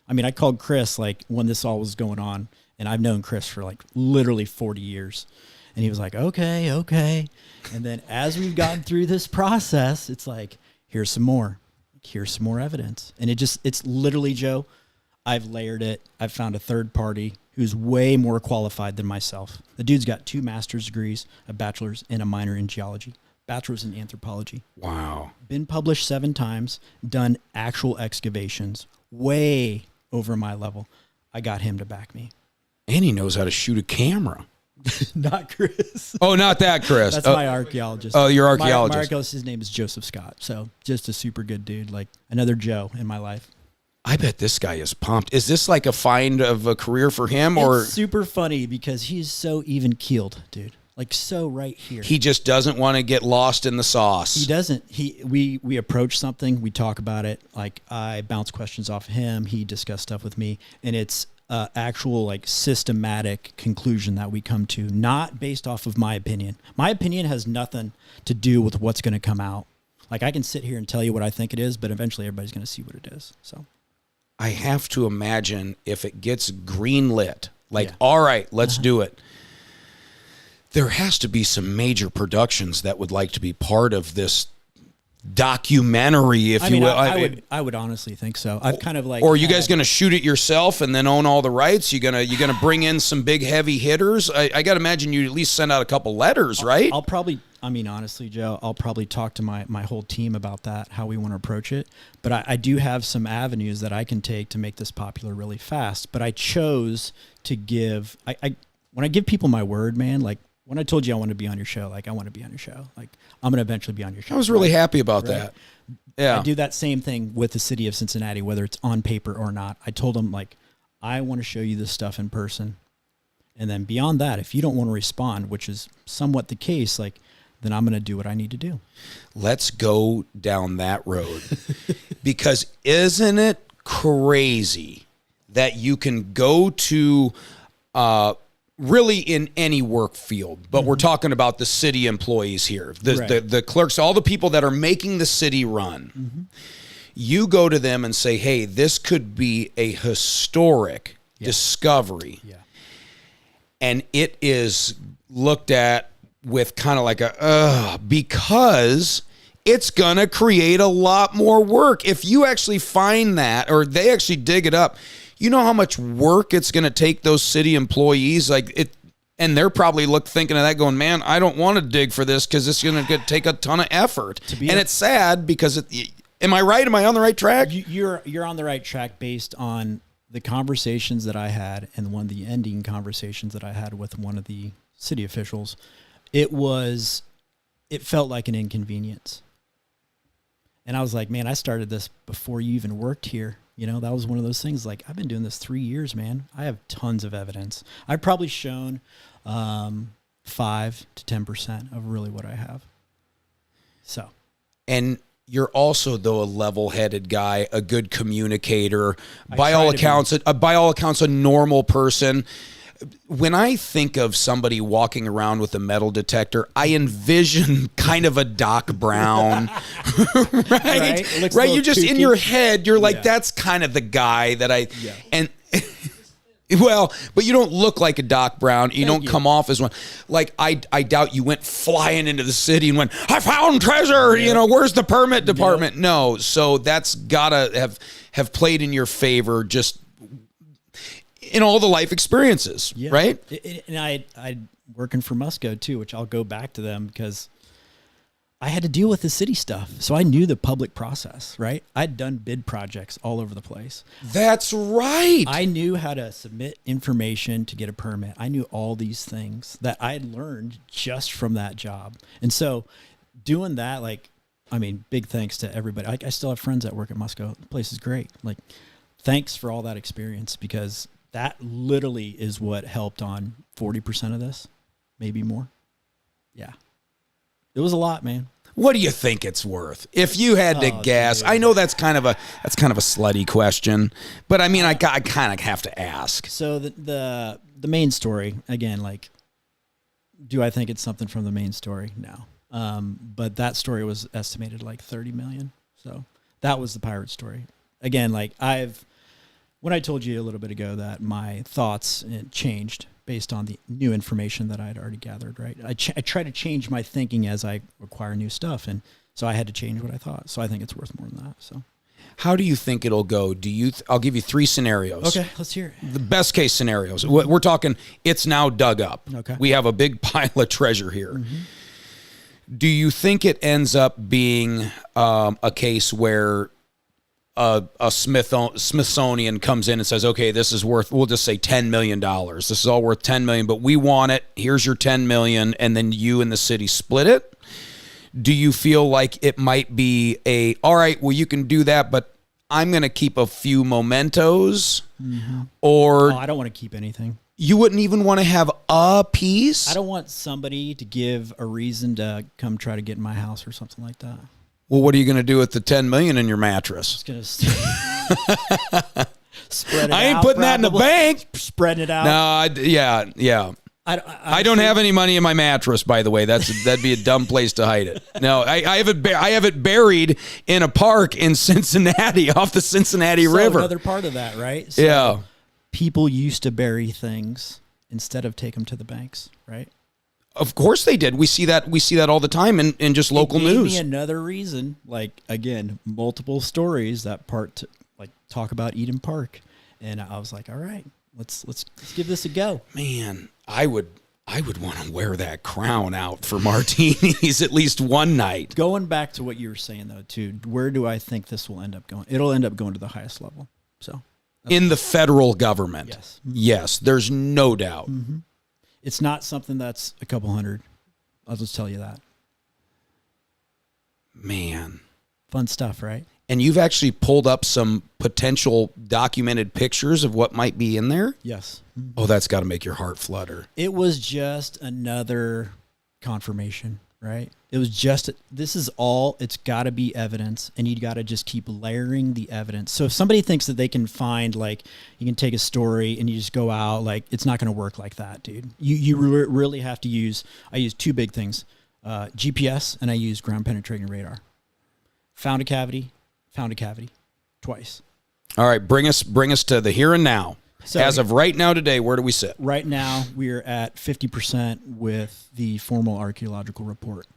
S3: I called Chris like when this all was going on, and I've known Chris for like literally 40 years. And he was like, okay. And then as we've gotten through this process, it's like, here's some more evidence. And it's literally, Joe, I've layered it. I've found a third party who's way more qualified than myself. The dude's got 2 master's degrees, a bachelor's and a minor in geology, bachelor's in anthropology.
S1: Wow.
S3: Been published 7 times, done actual excavations, way over my level. I got him to back me.
S1: And he knows how to shoot a camera.
S3: Not Chris.
S1: Oh, not that Chris.
S3: That's my archaeologist.
S1: Oh, your archaeologist.
S3: My archaeologist, his name is Joseph Scott. So just a super good dude, like another Joe in my life.
S1: I bet this guy is pumped. Is this like a find of a career for him, or
S3: it's super funny because he's so even keeled, dude. Like so right here.
S1: He just doesn't want to get lost in the sauce.
S3: He doesn't. We approach something, we talk about it. Like I bounce questions off of him. He discussed stuff with me, and it's actual like systematic conclusion that we come to, not based off of my opinion. My opinion has nothing to do with what's going to come out. Like I can sit here and tell you what I think it is, but eventually everybody's going to see what it is. So.
S1: I have to imagine if it gets greenlit Like,
S3: Yeah.
S1: all right, let's do it. There has to be some major productions that would like to be part of this documentary, if you will.
S3: I would honestly think so. I've kind of like.
S1: Or are you guys going to shoot it yourself and then own all the rights? You gonna bring in some big heavy hitters? I got to imagine you at least send out a couple letters, right?
S3: I'll probably. I mean, honestly, Joe, I'll probably talk to my whole team about that, how we want to approach it. But I do have some avenues that I can take to make this popular really fast. But I chose to give. When I give people my word, man, like. When I told you I want to be on your show, like I want to be on your show, like I'm going to eventually be on your show.
S1: I was really happy about that. Yeah.
S3: I do that same thing with the city of Cincinnati, whether it's on paper or not. I told them, like, I want to show you this stuff in person. And then beyond that, if you don't want to respond, which is somewhat the case, like, then I'm going to do what I need to do. Let's
S1: go down that road. Because isn't it crazy that you can go to, really in any work field, but we're talking about the city employees here, the clerks, all the people that are making the city run. You go to them and say, hey, this could be a historic discovery. Yeah. And it is looked at with kind of like because it's going to create a lot more work. If you actually find that, or they actually dig it up, you know how much work it's going to take those city employees, and they're probably thinking of that, going, "Man, I don't want to dig for this because it's going to take a ton of effort." And it's sad because am I right? Am I on the right track?
S3: You're on the right track based on the conversations that I had, and one of the ending conversations that I had with one of the city officials. It felt like an inconvenience, and I was like, "Man, I started this before you even worked here." You know, that was one of those things, like, I've been doing this 3 years, man. I have tons of evidence. I've probably shown 5 to 10% of really what I have. So.
S1: And you're also, though, a level-headed guy, a good communicator, by all accounts, a normal person. When I think of somebody walking around with a metal detector, I envision kind of a Doc Brown, right? You just, in your head, you're like, that's kind of the guy that and well, but you don't look like a Doc Brown. You don't come off as one. Like, I doubt you went flying into the city and went, I found treasure, where's the permit department? No. So that's gotta have played in your favor, just in all the life experiences, right?
S3: And I working for Musco too, which I'll go back to them because I had to deal with the city stuff. So I knew the public process, right? I'd done bid projects all over the place.
S1: That's right.
S3: I knew how to submit information to get a permit. I knew all these things that I had learned just from that job. And so doing that, big thanks to everybody. I still have friends that work at Musco. The place is great. Thanks for all that experience, because that literally is what helped on 40% of this, maybe more. Yeah. It was a lot, man.
S1: What do you think it's worth? If you had to guess, dude. I know that's kind of a slutty question, but I mean, I kind of have to ask.
S3: So the main story, again, do I think it's something from the main story? No. But that story was estimated like 30 million. So that was the pirate story. Again, when I told you a little bit ago that my thoughts changed based on the new information that I had already gathered, right? I try to change my thinking as I acquire new stuff, and so I had to change what I thought. So I think it's worth more than that. So,
S1: how do you think it'll go? I'll give you 3 scenarios.
S3: Okay, let's hear it.
S1: The best case scenarios. We're talking, it's now dug up. Okay. We have a big pile of treasure here. Mm-hmm. Do you think it ends up being a case where a Smithsonian comes in and says, okay, this is worth, we'll just say $10 million. This is all worth $10 million, but we want it. Here's your $10 million. And then you and the city split it. Do you feel like it might be all right, well, you can do that, but I'm going to keep a few mementos? Mm-hmm. Or
S3: I don't want to keep anything.
S1: You wouldn't even want to have a piece?
S3: I don't want somebody to give a reason to come try to get in my house or something like that.
S1: Well, what are you going to do with the $10 million in your mattress?
S3: Just gonna spread it out.
S1: I ain't putting that in the bank.
S3: Spreading it out.
S1: No, yeah. I don't have any money in my mattress, by the way. That'd be a dumb place to hide it. No, I have it buried in a park in Cincinnati, off the Cincinnati River.
S3: Another part of that, right? So,
S1: yeah.
S3: people used to bury things instead of take them to the banks, right?
S1: Of course they did. We see that all the time in just local
S3: it gave
S1: news.
S3: Me another reason, like again, multiple stories that talk about Eden Park, and I was like, all right, let's give this a go.
S1: Man, I would want to wear that crown out for martinis at least one night.
S3: Going back to what you were saying though, too, where do I think this will end up going? It'll end up going to the highest level. So
S1: in the federal government.
S3: Yes.
S1: Yes, there's no doubt.
S3: Mm-hmm. It's not something that's a couple hundred. I'll just tell you that.
S1: Man.
S3: Fun stuff, right?
S1: And you've actually pulled up some potential documented pictures of what might be in there?
S3: Yes. Mm-hmm.
S1: Oh, that's got to make your heart flutter.
S3: It was just another confirmation, right? It was just, this is all, it's got to be evidence, and you got to just keep layering the evidence. So if somebody thinks that they can find, like, you can take a story and you just go out, like, it's not going to work like that, dude. You really have to use, I use two big things, GPS, and I use ground penetrating radar. Found a cavity, twice.
S1: All right, bring us to the here and now. So as of right now today, where do we sit?
S3: Right now, we're at 50% with the formal archaeological report.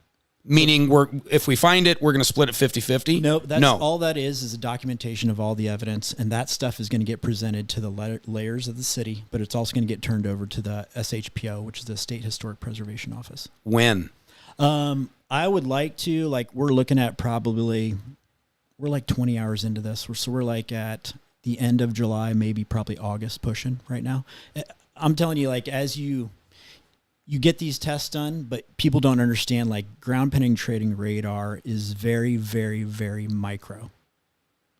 S1: Meaning if we find it, we're going to split it 50-50?
S3: Nope. All that is a documentation of all the evidence, and that stuff is going to get presented to the layers of the city, but it's also going to get turned over to the SHPO, which is the State Historic Preservation Office.
S1: When?
S3: I would like to, we're looking at we're 20 hours into this. So we're at the end of July, maybe probably August pushing right now. I'm telling you, as you get these tests done, but people don't understand, ground penetrating radar is very, very, very micro.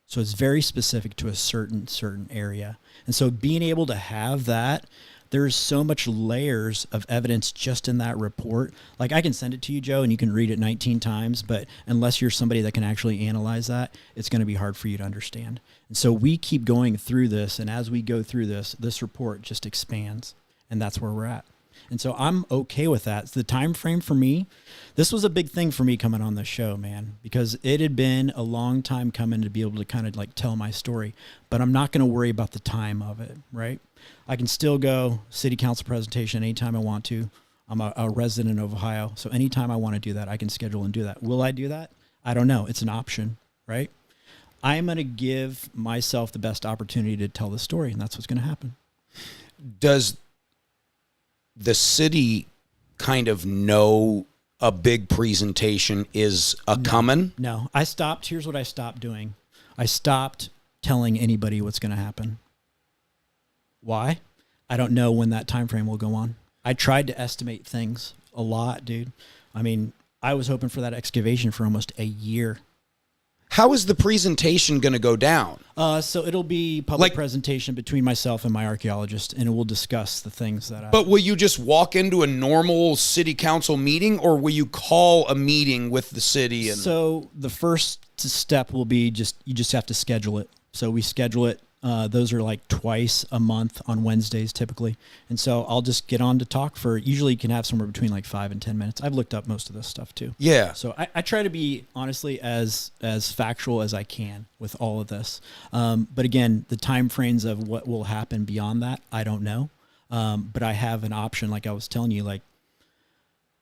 S3: So it's very specific to a certain area. And so being able to have that, there's so much layers of evidence just in that report. I can send it to you, Joe, and you can read it 19 times, but unless you're somebody that can actually analyze that, it's going to be hard for you to understand. And so we keep going through this, and as we go through this report just expands, and that's where we're at. And so I'm okay with that. The time frame for me, this was a big thing for me coming on the show, man, because it had been a long time coming to be able to kind of tell my story, but I'm not going to worry about the time of it, right? I can still go city council presentation anytime I want to. I'm a resident of Ohio, so anytime I want to do that, I can schedule and do that. Will I do that? I don't know. It's an option, right? I'm going to give myself the best opportunity to tell the story, and that's what's going to happen.
S1: Does the city kind of know a big presentation is coming?
S3: No. Here's what I stopped doing. I stopped telling anybody what's going to happen. Why? I don't know when that time frame will go on. I tried to estimate things a lot, dude. I mean, I was hoping for that excavation for almost a year.
S1: How is the presentation going to go down?
S3: So it'll be public presentation between myself and my archaeologist, and we'll discuss the things that
S1: But will you just walk into a normal city council meeting, or will you call a meeting with the city?
S3: So the first step will be you just have to schedule it. So we schedule it. Those are twice a month on Wednesdays typically. And so I'll just get on to talk usually you can have somewhere between 5 and 10 minutes. I've looked up most of this stuff too.
S1: Yeah.
S3: So I try to be honestly as factual as I can with all of this. But again, the time frames of what will happen beyond that, I don't know. But I have an option. Like I was telling you,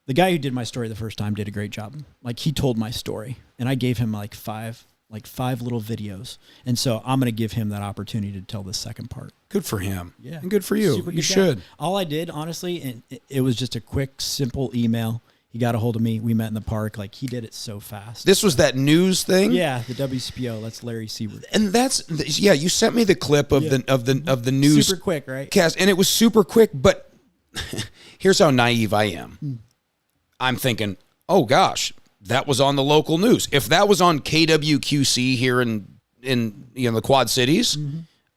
S3: the guy who did my story the first time did a great job. He told my story and I gave him five little videos. And so I'm going to give him that opportunity to tell the second part.
S1: Good for him.
S3: Yeah.
S1: And good for you. You should.
S3: All I did, honestly, and it was just a quick, simple email. He got a hold of me. We met in the park. He did it so fast.
S1: This was that news thing?
S3: Yeah, the WCPO. That's Larry Siebert.
S1: And you sent me the clip of the news.
S3: Super quick, right?
S1: Cast, and it was super quick, but here's how naive I am. I'm thinking, oh gosh, that was on the local news. If that was on KWQC here in the Quad Cities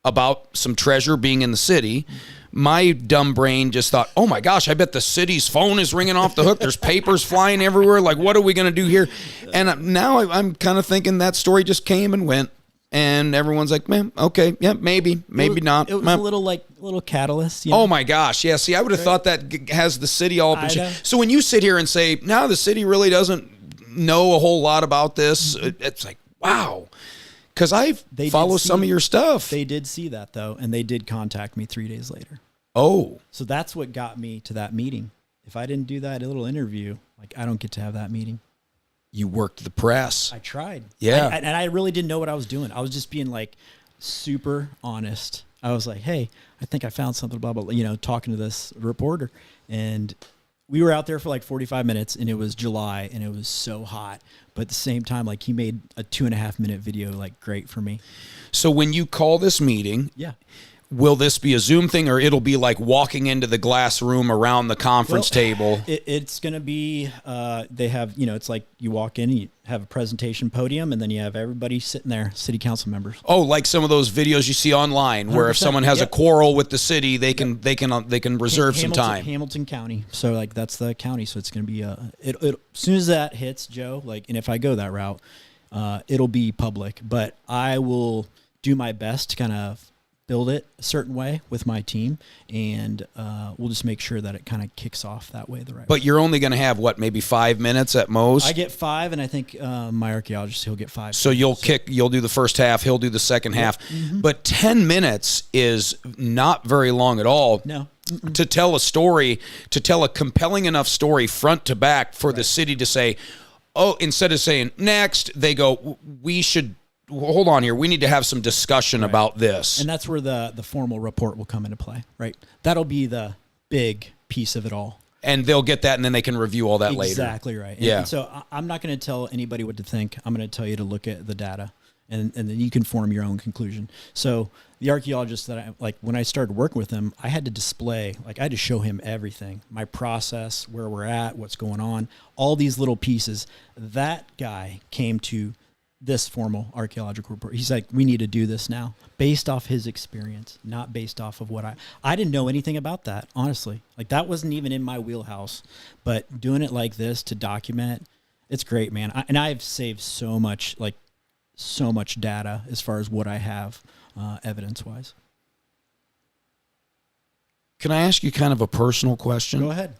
S1: about some treasure being in the city, my dumb brain just thought, oh my gosh, I bet the city's phone is ringing off the hook. There's papers flying everywhere. What are we going to do here? And now I'm kind of thinking that story just came and went. And everyone's like, man, okay, yeah, maybe not.
S3: It was a little catalyst.
S1: Oh my gosh, yeah. See, I would have thought that has the city all up in shape. So when you sit here and say, no, the city really doesn't know a whole lot about this, it's like, wow. Because I
S3: They
S1: follow
S3: did see-
S1: some of your stuff.
S3: They did see that though, and they did contact me 3 days later.
S1: Oh,
S3: So that's what got me to that meeting. If I didn't do that little interview, like I don't get to have that meeting.
S1: you worked the press.
S3: I tried.
S1: Yeah.
S3: And I really didn't know what I was doing. I was just being like super honest. I was like, hey, I think I found something, blah, blah, blah, talking to this reporter. And we were out there for like 45 minutes and it was July and it was so hot. But at the same time, like he made a 2.5 minute video, like great for me.
S1: So when you call this meeting,
S3: Yeah.
S1: will this be a Zoom thing, or it'll be like walking into the glass room around the conference table?
S3: It's going to be, they have, it's like you walk in, you have a presentation podium, and then you have everybody sitting there, city council members.
S1: Oh, like some of those videos you see online, where if
S3: 100%,
S1: someone has a
S3: yep.
S1: quarrel with the city, they can reserve some time.
S3: Hamilton County. So like that's the county. So it's going to be it as soon as that hits, Joe, like, and if I go that route, it'll be public, but I will do my best to kind of build it a certain way with my team, and we'll just make sure that it kind of kicks off that way the right way.
S1: But you're only going to have maybe 5 minutes at most?
S3: I get 5, and I think my archaeologist, he'll get 5.
S1: So you'll do the first half, he'll do the second half.
S3: Mm-hmm.
S1: But 10 minutes is not very long at all.
S3: No.
S1: To tell a story, to tell a compelling enough story front to back for the city to say, oh, instead of saying next, they go, we should hold on here. We need to have some discussion about this.
S3: And that's where the formal report will come into play, right? That'll be the big piece of it all.
S1: And they'll get that, and then they can review all that later.
S3: Exactly right.
S1: Yeah.
S3: And so I'm not going to tell anybody what to think. I'm going to tell you to look at the data, and then you can form your own conclusion. So the archaeologist when I started working with him, I had to display, I had to show him everything, my process, where we're at, what's going on, all these little pieces. That guy came to this formal archaeological report. He's like, we need to do this now based off his experience, not based off of what I didn't know anything about that, honestly. Like that wasn't even in my wheelhouse, but doing it like this to document, it's great, man. And I've saved so much data as far as what I have evidence wise.
S1: Can I ask you kind of a personal question?
S3: Go ahead.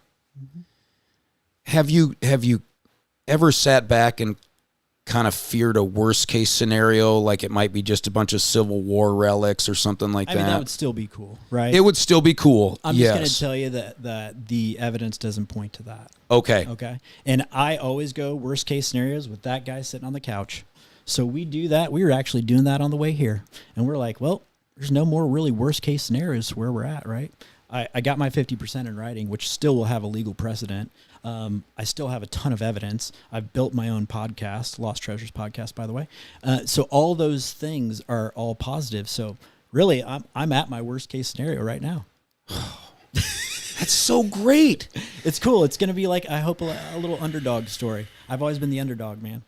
S1: Have you ever sat back and kind of feared a worst case scenario, like it might be just a bunch of Civil War relics or something like that?
S3: I mean, that would still be cool, right?
S1: It would still be cool.
S3: I'm just going to tell you that the evidence doesn't point to that.
S1: Okay.
S3: Okay. And I always go worst case scenarios with that guy sitting on the couch. So we do that. We were actually doing that on the way here. And we're like, well, there's no more really worst case scenarios where we're at, right? I got my 50% in writing, which still will have a legal precedent. I still have a ton of evidence. I've built my own podcast, Lost Treasures podcast, by the way. So all those things are all positive. So really, I'm at my worst case scenario right now.
S1: That's so great.
S3: It's cool. It's going to be like, I hope, a little underdog story. I've always been the underdog, man.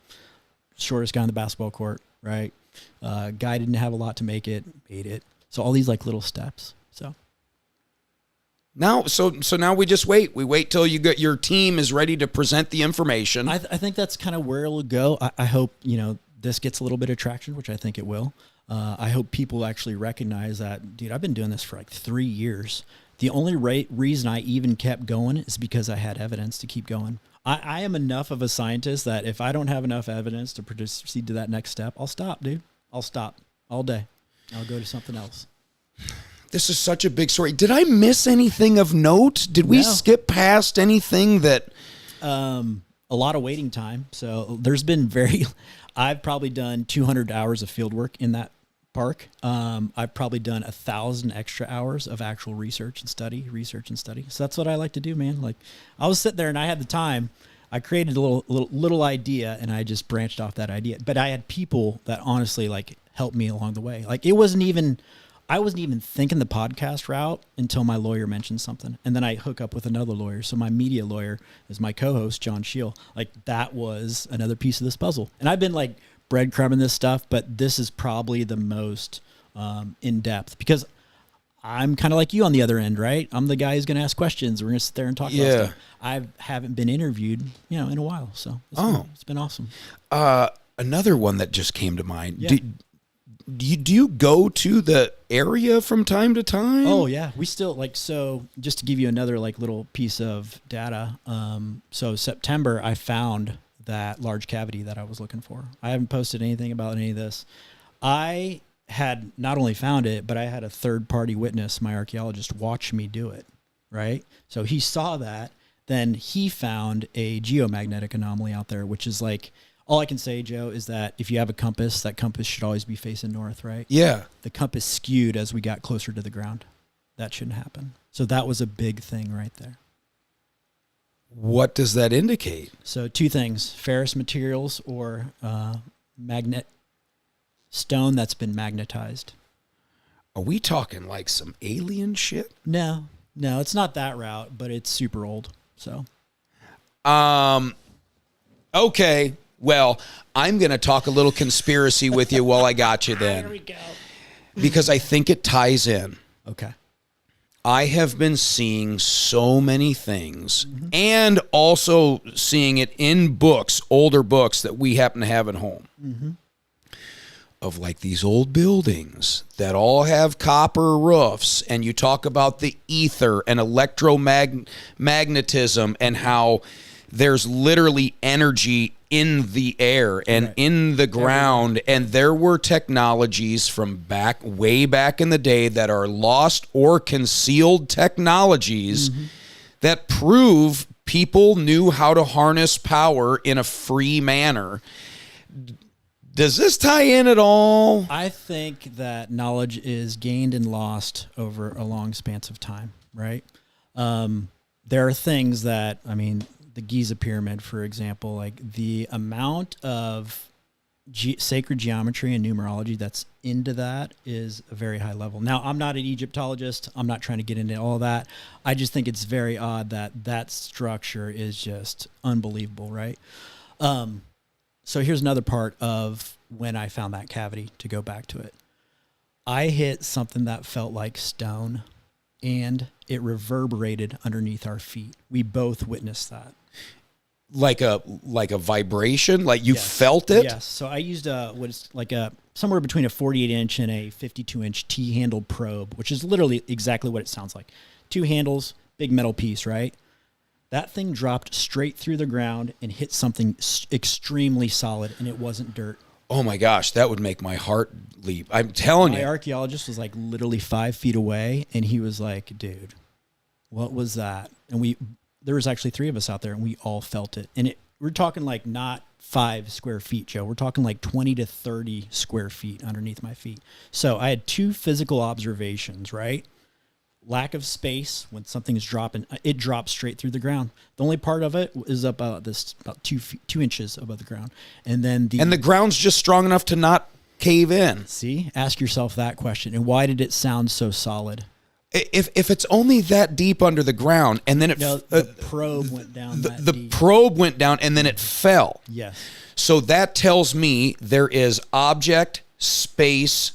S3: Shortest guy on the basketball court, right? Guy didn't have a lot to make it, made it. So all these like little steps. So
S1: now, so now we just wait. We wait till your team is ready to present the information.
S3: I think that's kind of where it'll go. I hope, this gets a little bit of traction, which I think it will. I hope people actually recognize that, dude, I've been doing this for like 3 years. The only reason I even kept going is because I had evidence to keep going. I am enough of a scientist that if I don't have enough evidence to proceed to that next step, I'll stop, dude. I'll stop all day. I'll go to something else.
S1: This is such a big story. Did I miss anything of note? Did we skip past anything that...
S3: A lot of waiting time. So there's been I've probably done 200 hours of field work in that park. I've probably done 1,000 extra hours of actual research and study. So that's what I like to do, man. Like I was sitting there and I had the time. I created a little idea and I just branched off that idea. But I had people that honestly like helped me along the way. Like I wasn't even thinking the podcast route until my lawyer mentioned something. And then I hook up with another lawyer. So my media lawyer is my co-host, John Scheel. Like that was another piece of this puzzle. And I've been like breadcrumbing this stuff, but this is probably the most in-depth because I'm kind of like you on the other end, right? I'm the guy who's going to ask questions. We're going to sit there and talk about stuff. I haven't been interviewed, in a while. So it's been awesome.
S1: Another one that just came to mind.
S3: Yeah.
S1: Do you go to the area from time to time?
S3: Oh yeah, we still so just to give you another little piece of data. So September, I found that large cavity that I was looking for. I haven't posted anything about any of this. I had not only found it, but I had a third-party witness, my archaeologist, watch me do it, right? So he saw that. Then he found a geomagnetic anomaly out there, which is like, all I can say, Joe, is that if you have a compass, that compass should always be facing north, right?
S1: Yeah.
S3: The compass skewed as we got closer to the ground. That shouldn't happen. So that was a big thing right there.
S1: What does that indicate?
S3: So two things: ferrous materials or magnet stone that's been magnetized.
S1: Are we talking like some alien shit?
S3: No, it's not that route, but it's super old. So,
S1: okay. Well, I'm going to talk a little conspiracy with you while I got you then.
S3: There we go.
S1: Because I think it ties in.
S3: Okay.
S1: I have been seeing so many things and also seeing it in books, older books that we happen to have at home, of like these old buildings that all have copper roofs, and you talk about the ether and electromagnetism and how there's literally energy in the air and in the ground. And there were technologies from way back in the day that are lost or concealed technologies that prove people knew how to harness power in a free manner. Does this tie in at all?
S3: I think that knowledge is gained and lost over a long span of time, right? There are things that, I mean, the Giza pyramid, for example, like the amount of sacred geometry and numerology that's into that is a very high level. Now, I'm not an Egyptologist. I'm not trying to get into all that. I just think it's very odd that that structure is just unbelievable, right? So here's another part of when I found that cavity, to go back to it. I hit something that felt like stone, and it reverberated underneath our feet. We both witnessed that.
S1: Like a vibration? Like you felt it?
S3: Yes. So I used somewhere between a 48-inch and a 52-inch T-handled probe, which is literally exactly what it sounds like. 2 handles, big metal piece, right? That thing dropped straight through the ground and hit something extremely solid, and it wasn't dirt.
S1: Oh my gosh, that would make my heart leap. I'm telling you.
S3: My archaeologist was like literally 5 feet away, and he was like, dude, what was that? And there was actually 3 of us out there, and we all felt it. And we're talking like not 5 square feet, Joe. We're talking like 20 to 30 square feet underneath my feet. So I had 2 physical observations, right? Lack of space when something's dropping, it drops straight through the ground. The only part of it is about 2 inches above the ground. And then the
S1: ground's just strong enough to not cave in.
S3: See, ask yourself that question. And why did it sound so solid?
S1: If it's only that deep under the ground, and then
S3: the probe went down.
S1: The probe went down, and then it fell.
S3: Yes.
S1: So that tells me there is object, space,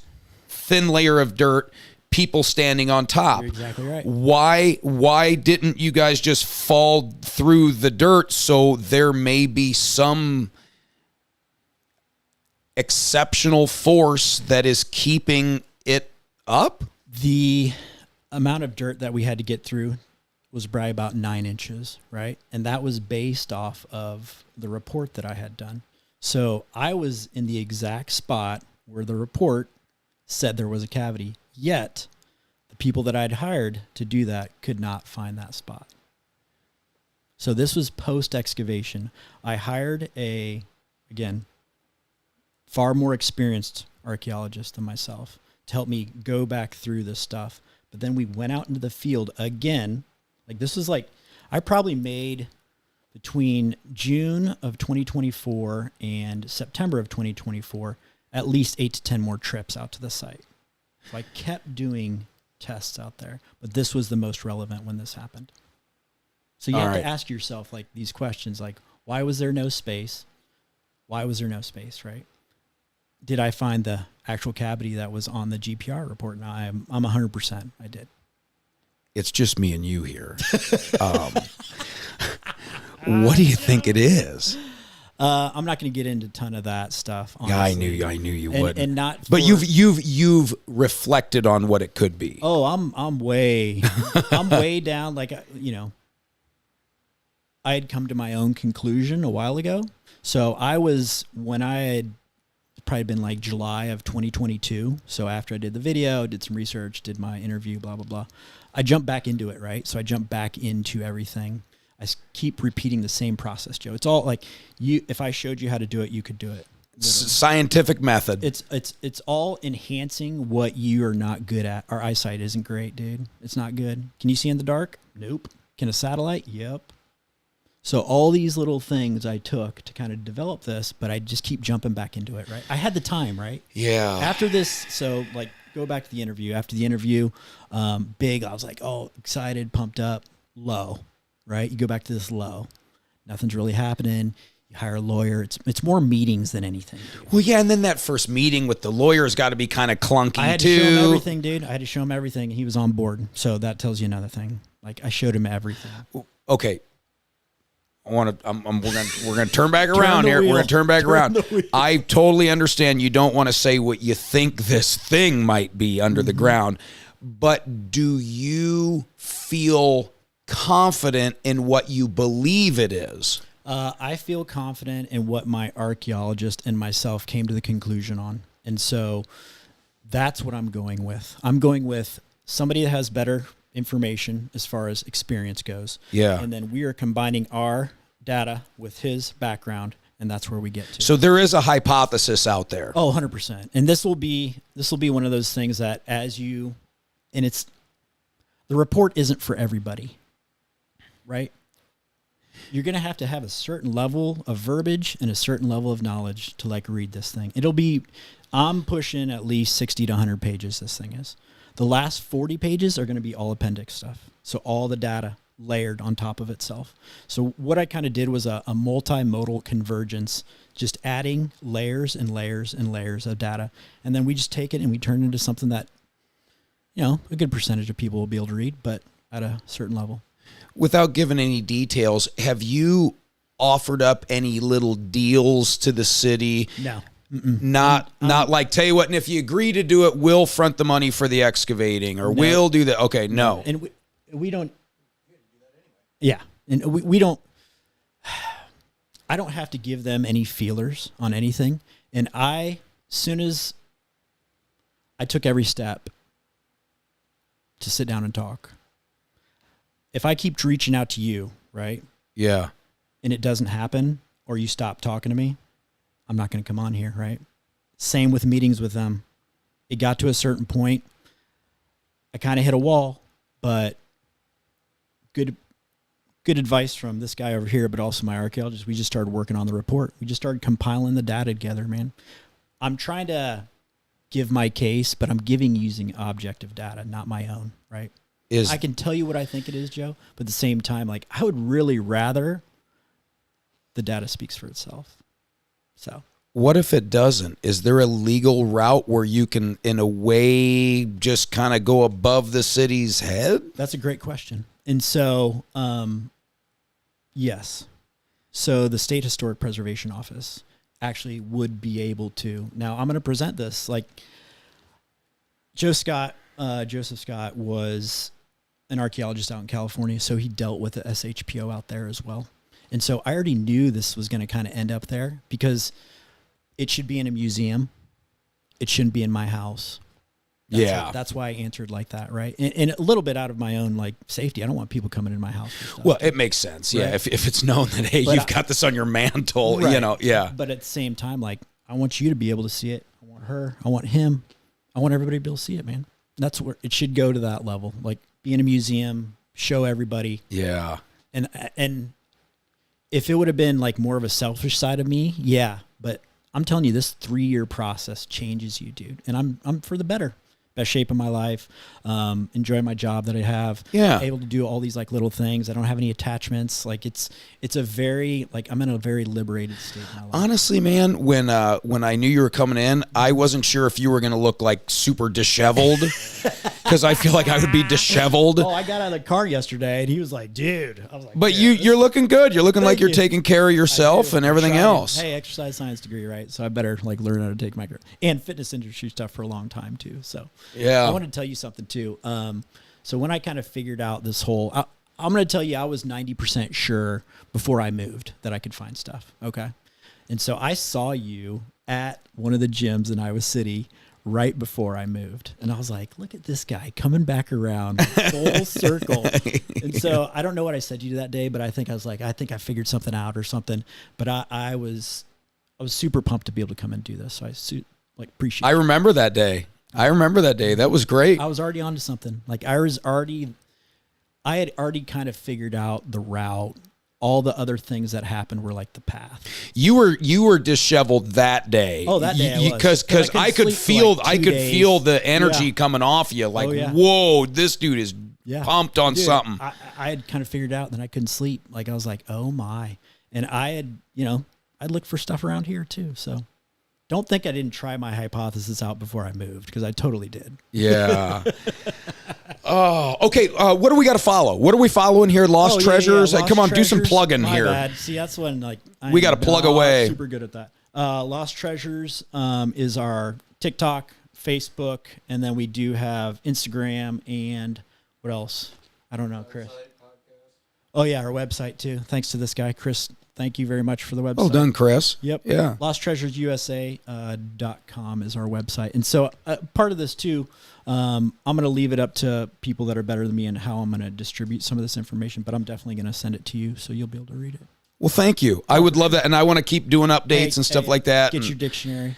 S1: thin layer of dirt, people standing on top.
S3: You're exactly right.
S1: Why didn't you guys just fall through the dirt? So there may be some exceptional force that is keeping it up.
S3: The amount of dirt that we had to get through was probably about 9 inches, right? And that was based off of the report that I had done. So I was in the exact spot where the report said there was a cavity, yet the people that I'd hired to do that could not find that spot. So this was post-excavation. I hired again, far more experienced archaeologist than myself to help me go back through this stuff. But then we went out into the field again. Like this was like, I probably made between June of 2024 and September of 2024, at least 8 to 10 more trips out to the site. So I kept doing tests out there, but this was the most relevant when this happened. So you have to ask yourself like these questions, like, why was there no space? Why was there no space, right? Did I find the actual cavity that was on the GPR report? No, I'm 100%. I did.
S1: It's just me and you here. What do you think it is?
S3: I'm not going to get into a ton of that stuff. Honestly.
S1: Yeah, I knew you would.
S3: And not.
S1: But you've reflected on what it could be.
S3: Oh, I'm way down. Like I had come to my own conclusion a while ago. So when I had It's probably been like July of 2022. So after I did the video, did some research, did my interview, blah, blah, blah, I jumped back into it, right? So I jumped back into everything. I keep repeating the same process, Joe. It's all like if I showed you how to do it, you could do it.
S1: Scientific method.
S3: It's all enhancing what you are not good at. Our eyesight isn't great, dude. It's not good. Can you see in the dark? Nope. Can a satellite? Yep. So all these little things I took to kind of develop this, but I just keep jumping back into it, right? I had the time, right?
S1: Yeah.
S3: After this, so like go back to the interview. After the interview, big, I was like, oh, excited, pumped up, low, right? You go back to this low. Nothing's really happening. You hire a lawyer. It's more meetings than anything, dude.
S1: Well, yeah, and then that first meeting with the lawyer's got to be kind of clunky,
S3: I had to show him everything, dude. I had to show him everything. He was on board. So that tells you another thing. Like I showed him everything.
S1: Okay. We're gonna turn back around here. We're gonna turn back around. I totally understand you don't want to say what you think this thing might be under the ground, but do you feel confident in what you believe it is?
S3: I feel confident in what my archaeologist and myself came to the conclusion on, and so that's what I'm going with. I'm going with somebody that has better information as far as experience goes.
S1: Yeah.
S3: And then we are combining our data with his background, and that's where we get to.
S1: So there is a hypothesis out there.
S3: Oh, 100%. And this will be one of those things that the report isn't for everybody, right? You're going to have a certain level of verbiage and a certain level of knowledge to like read this thing. I'm pushing at least 60 to 100 pages this thing is. The last 40 pages are going to be all appendix stuff. So all the data layered on top of itself. So what I kind of did was a multimodal convergence, just adding layers and layers and layers of data. And then we just take it and we turn it into something that, a good percentage of people will be able to read, but at a certain level.
S1: Without giving any details, have you offered up any little deals to the city?
S3: No.
S1: Not like, tell you what, and if you agree to do it, we'll front the money for the excavating, or we'll do that. Okay, no.
S3: And we don't. Yeah, and we don't. I don't have to give them any feelers on anything. And soon as I took every step to sit down and talk, if I keep reaching out to you, right?
S1: Yeah.
S3: And it doesn't happen, or you stop talking to me, I'm not going to come on here, right? Same with meetings with them. It got to a certain point. I kind of hit a wall, but good advice from this guy over here, but also my archaeologist. We just started working on the report. We just started compiling the data together, man. I'm trying to give my case, but I'm giving using objective data, not my own, right? I can tell you what I think it is, Joe, but at the same time, like I would really rather the data speaks for itself. So
S1: what if it doesn't? Is there a legal route where you can, in a way, just kind of go above the city's head?
S3: That's a great question. And so, yes. So the State Historic Preservation Office actually would be able to. Now, I'm going to present this. Like Joseph Scott was an archaeologist out in California, so he dealt with the SHPO out there as well. And so I already knew this was going to kind of end up there because it should be in a museum. It shouldn't be in my house. That's why I answered like that, right? And a little bit out of my own like safety. I don't want people coming in my house.
S1: Well, it makes sense. Yeah, right? If it's known that, hey, you've got this on your mantle,
S3: right.
S1: Yeah.
S3: But at the same time, like I want you to be able to see it. I want her. I want him. I want everybody to be able to see it, man. That's where it should go to that level. Like be in a museum, show everybody.
S1: Yeah.
S3: And if it would have been like more of a selfish side of me, yeah. But I'm telling you, this 3-year process changes you, dude. And I'm for the better. Best shape of my life. Enjoy my job that I have.
S1: Yeah.
S3: Able to do all these like little things. I don't have any attachments. Like it's a very like I'm in a very liberated state in my life.
S1: Honestly, man, when I knew you were coming in, I wasn't sure if you were going to look like super disheveled because I feel like I would be disheveled.
S3: Oh, I got out of the car yesterday and he was like, dude. I was like,
S1: but you're looking good. You're looking like you're taking care of yourself and everything else.
S3: Hey, exercise science degree, right? So I better like learn how to take my and fitness industry stuff for a long time too. So
S1: yeah,
S3: I want to tell you something too. So when I kind of figured out this whole, I'm going to tell you, I was 90% sure before I moved that I could find stuff. Okay. And so I saw you at one of the gyms in Iowa City right before I moved. And I was like, look at this guy coming back around full circle. And so I don't know what I said to you that day, but I think I think I figured something out or something. But I was super pumped to be able to come and do this. So I appreciate it.
S1: I remember that day. That was great.
S3: I was already onto something. Like I had already kind of figured out the route. All the other things that happened were like the path.
S1: You were disheveled that day.
S3: Oh, that day
S1: because I could feel the energy coming off you. Like, whoa, this dude is pumped on something.
S3: I had kind of figured out, and then I couldn't sleep. Like I was like, oh my, and I'd look for stuff around here too. So don't think I didn't try my hypothesis out before I moved, because I totally did.
S1: Yeah. Oh, okay. What do we got to follow? What are we following here? Lost Treasures?
S3: Lost
S1: Come on,
S3: Treasures,
S1: do some plugging
S3: my
S1: here.
S3: Bad. See, that's when
S1: we got to plug away.
S3: Super good at that. Lost Treasures is our TikTok, Facebook, and then we do have Instagram and what else? I don't know, Chris. Oh yeah, our website too. Thanks to this guy, Chris. Thank you very much for the website.
S1: Well done, Chris.
S3: Yep.
S1: Yeah.
S3: LostTreasuresUSA.com is our website. And so part of this too, I'm going to leave it up to people that are better than me and how I'm going to distribute some of this information, but I'm definitely going to send it to you so you'll be able to read it.
S1: Well, thank you. I would love that. And I want to keep doing updates and stuff like that.
S3: Get your dictionary.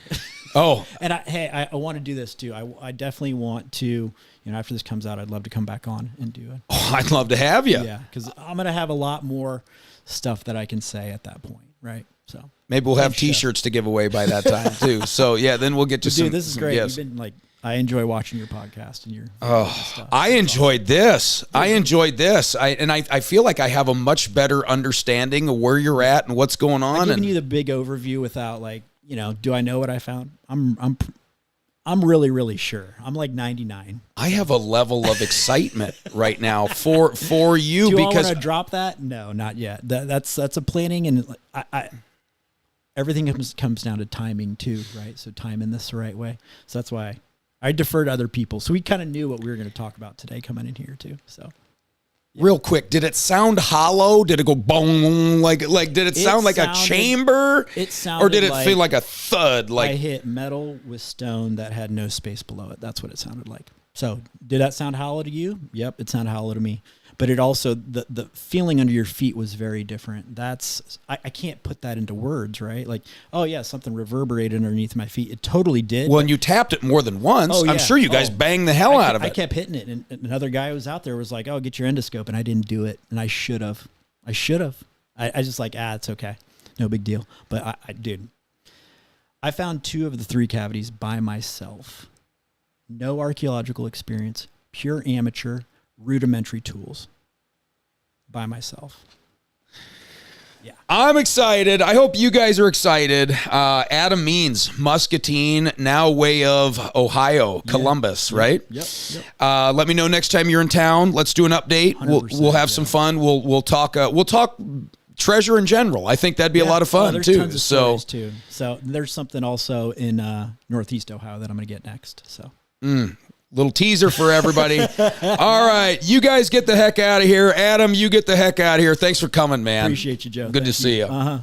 S1: Oh.
S3: And I want to do this too. I definitely want to, after this comes out, I'd love to come back on and do it.
S1: Oh, I'd love to have you.
S3: Yeah, because I'm going to have a lot more stuff that I can say at that point, right? So
S1: maybe we'll have T-shirts to give away by that time too. So yeah, then we'll get to some.
S3: Dude, this is great.
S1: Yes.
S3: You've been I enjoy watching your podcast and your stuff.
S1: I enjoyed this. I feel like I have a much better understanding of where you're at and what's going on.
S3: I'm giving you the big overview without do I know what I found? I'm really, really sure. I'm like 99.
S1: I have a level of excitement right now for you.
S3: Do you
S1: because
S3: want to drop that? No, not yet. That's a planning, and everything comes down to timing too, right? So timing this the right way. So that's why I defer to other people. So we kind of knew what we were going to talk about today coming in here too. So. Yeah.
S1: Real quick, did it sound hollow? Did it go boom? Like did it sound like a chamber?
S3: It sounded
S1: or did it feel like a thud? Like
S3: I hit metal with stone that had no space below it. That's what it sounded like. So did that sound hollow to you? Yep, it sounded hollow to me. But it also, the feeling under your feet was very different. I can't put that into words, right? Like, oh yeah, something reverberated underneath my feet. It totally did.
S1: Well, and you tapped it more than once.
S3: Oh, yeah.
S1: I'm sure you guys banged the hell out of it.
S3: I kept hitting it, and another guy who was out there was like, oh, get your endoscope, and I didn't do it, and I should have. I just it's okay. No big deal. But dude, I found 2 of the 3 cavities by myself. No archaeological experience, pure amateur, rudimentary tools by myself. Yeah.
S1: I'm excited. I hope you guys are excited. Adam Means, Muscatine, now way of Ohio, Columbus, right?
S3: Yep.
S1: Let me know next time you're in town. Let's do an update. We'll have some fun. We'll talk treasure in general. I think that'd be a lot of fun
S3: there's
S1: too.
S3: Tons of stories too. So there's something also in Northeast Ohio that I'm going to get next. So.
S1: Little teaser for everybody. All right. You guys get the heck out of here. Adam, you get the heck out of here. Thanks for coming, man.
S3: Appreciate you, Joe.
S1: Good to see you.
S3: Uh-huh.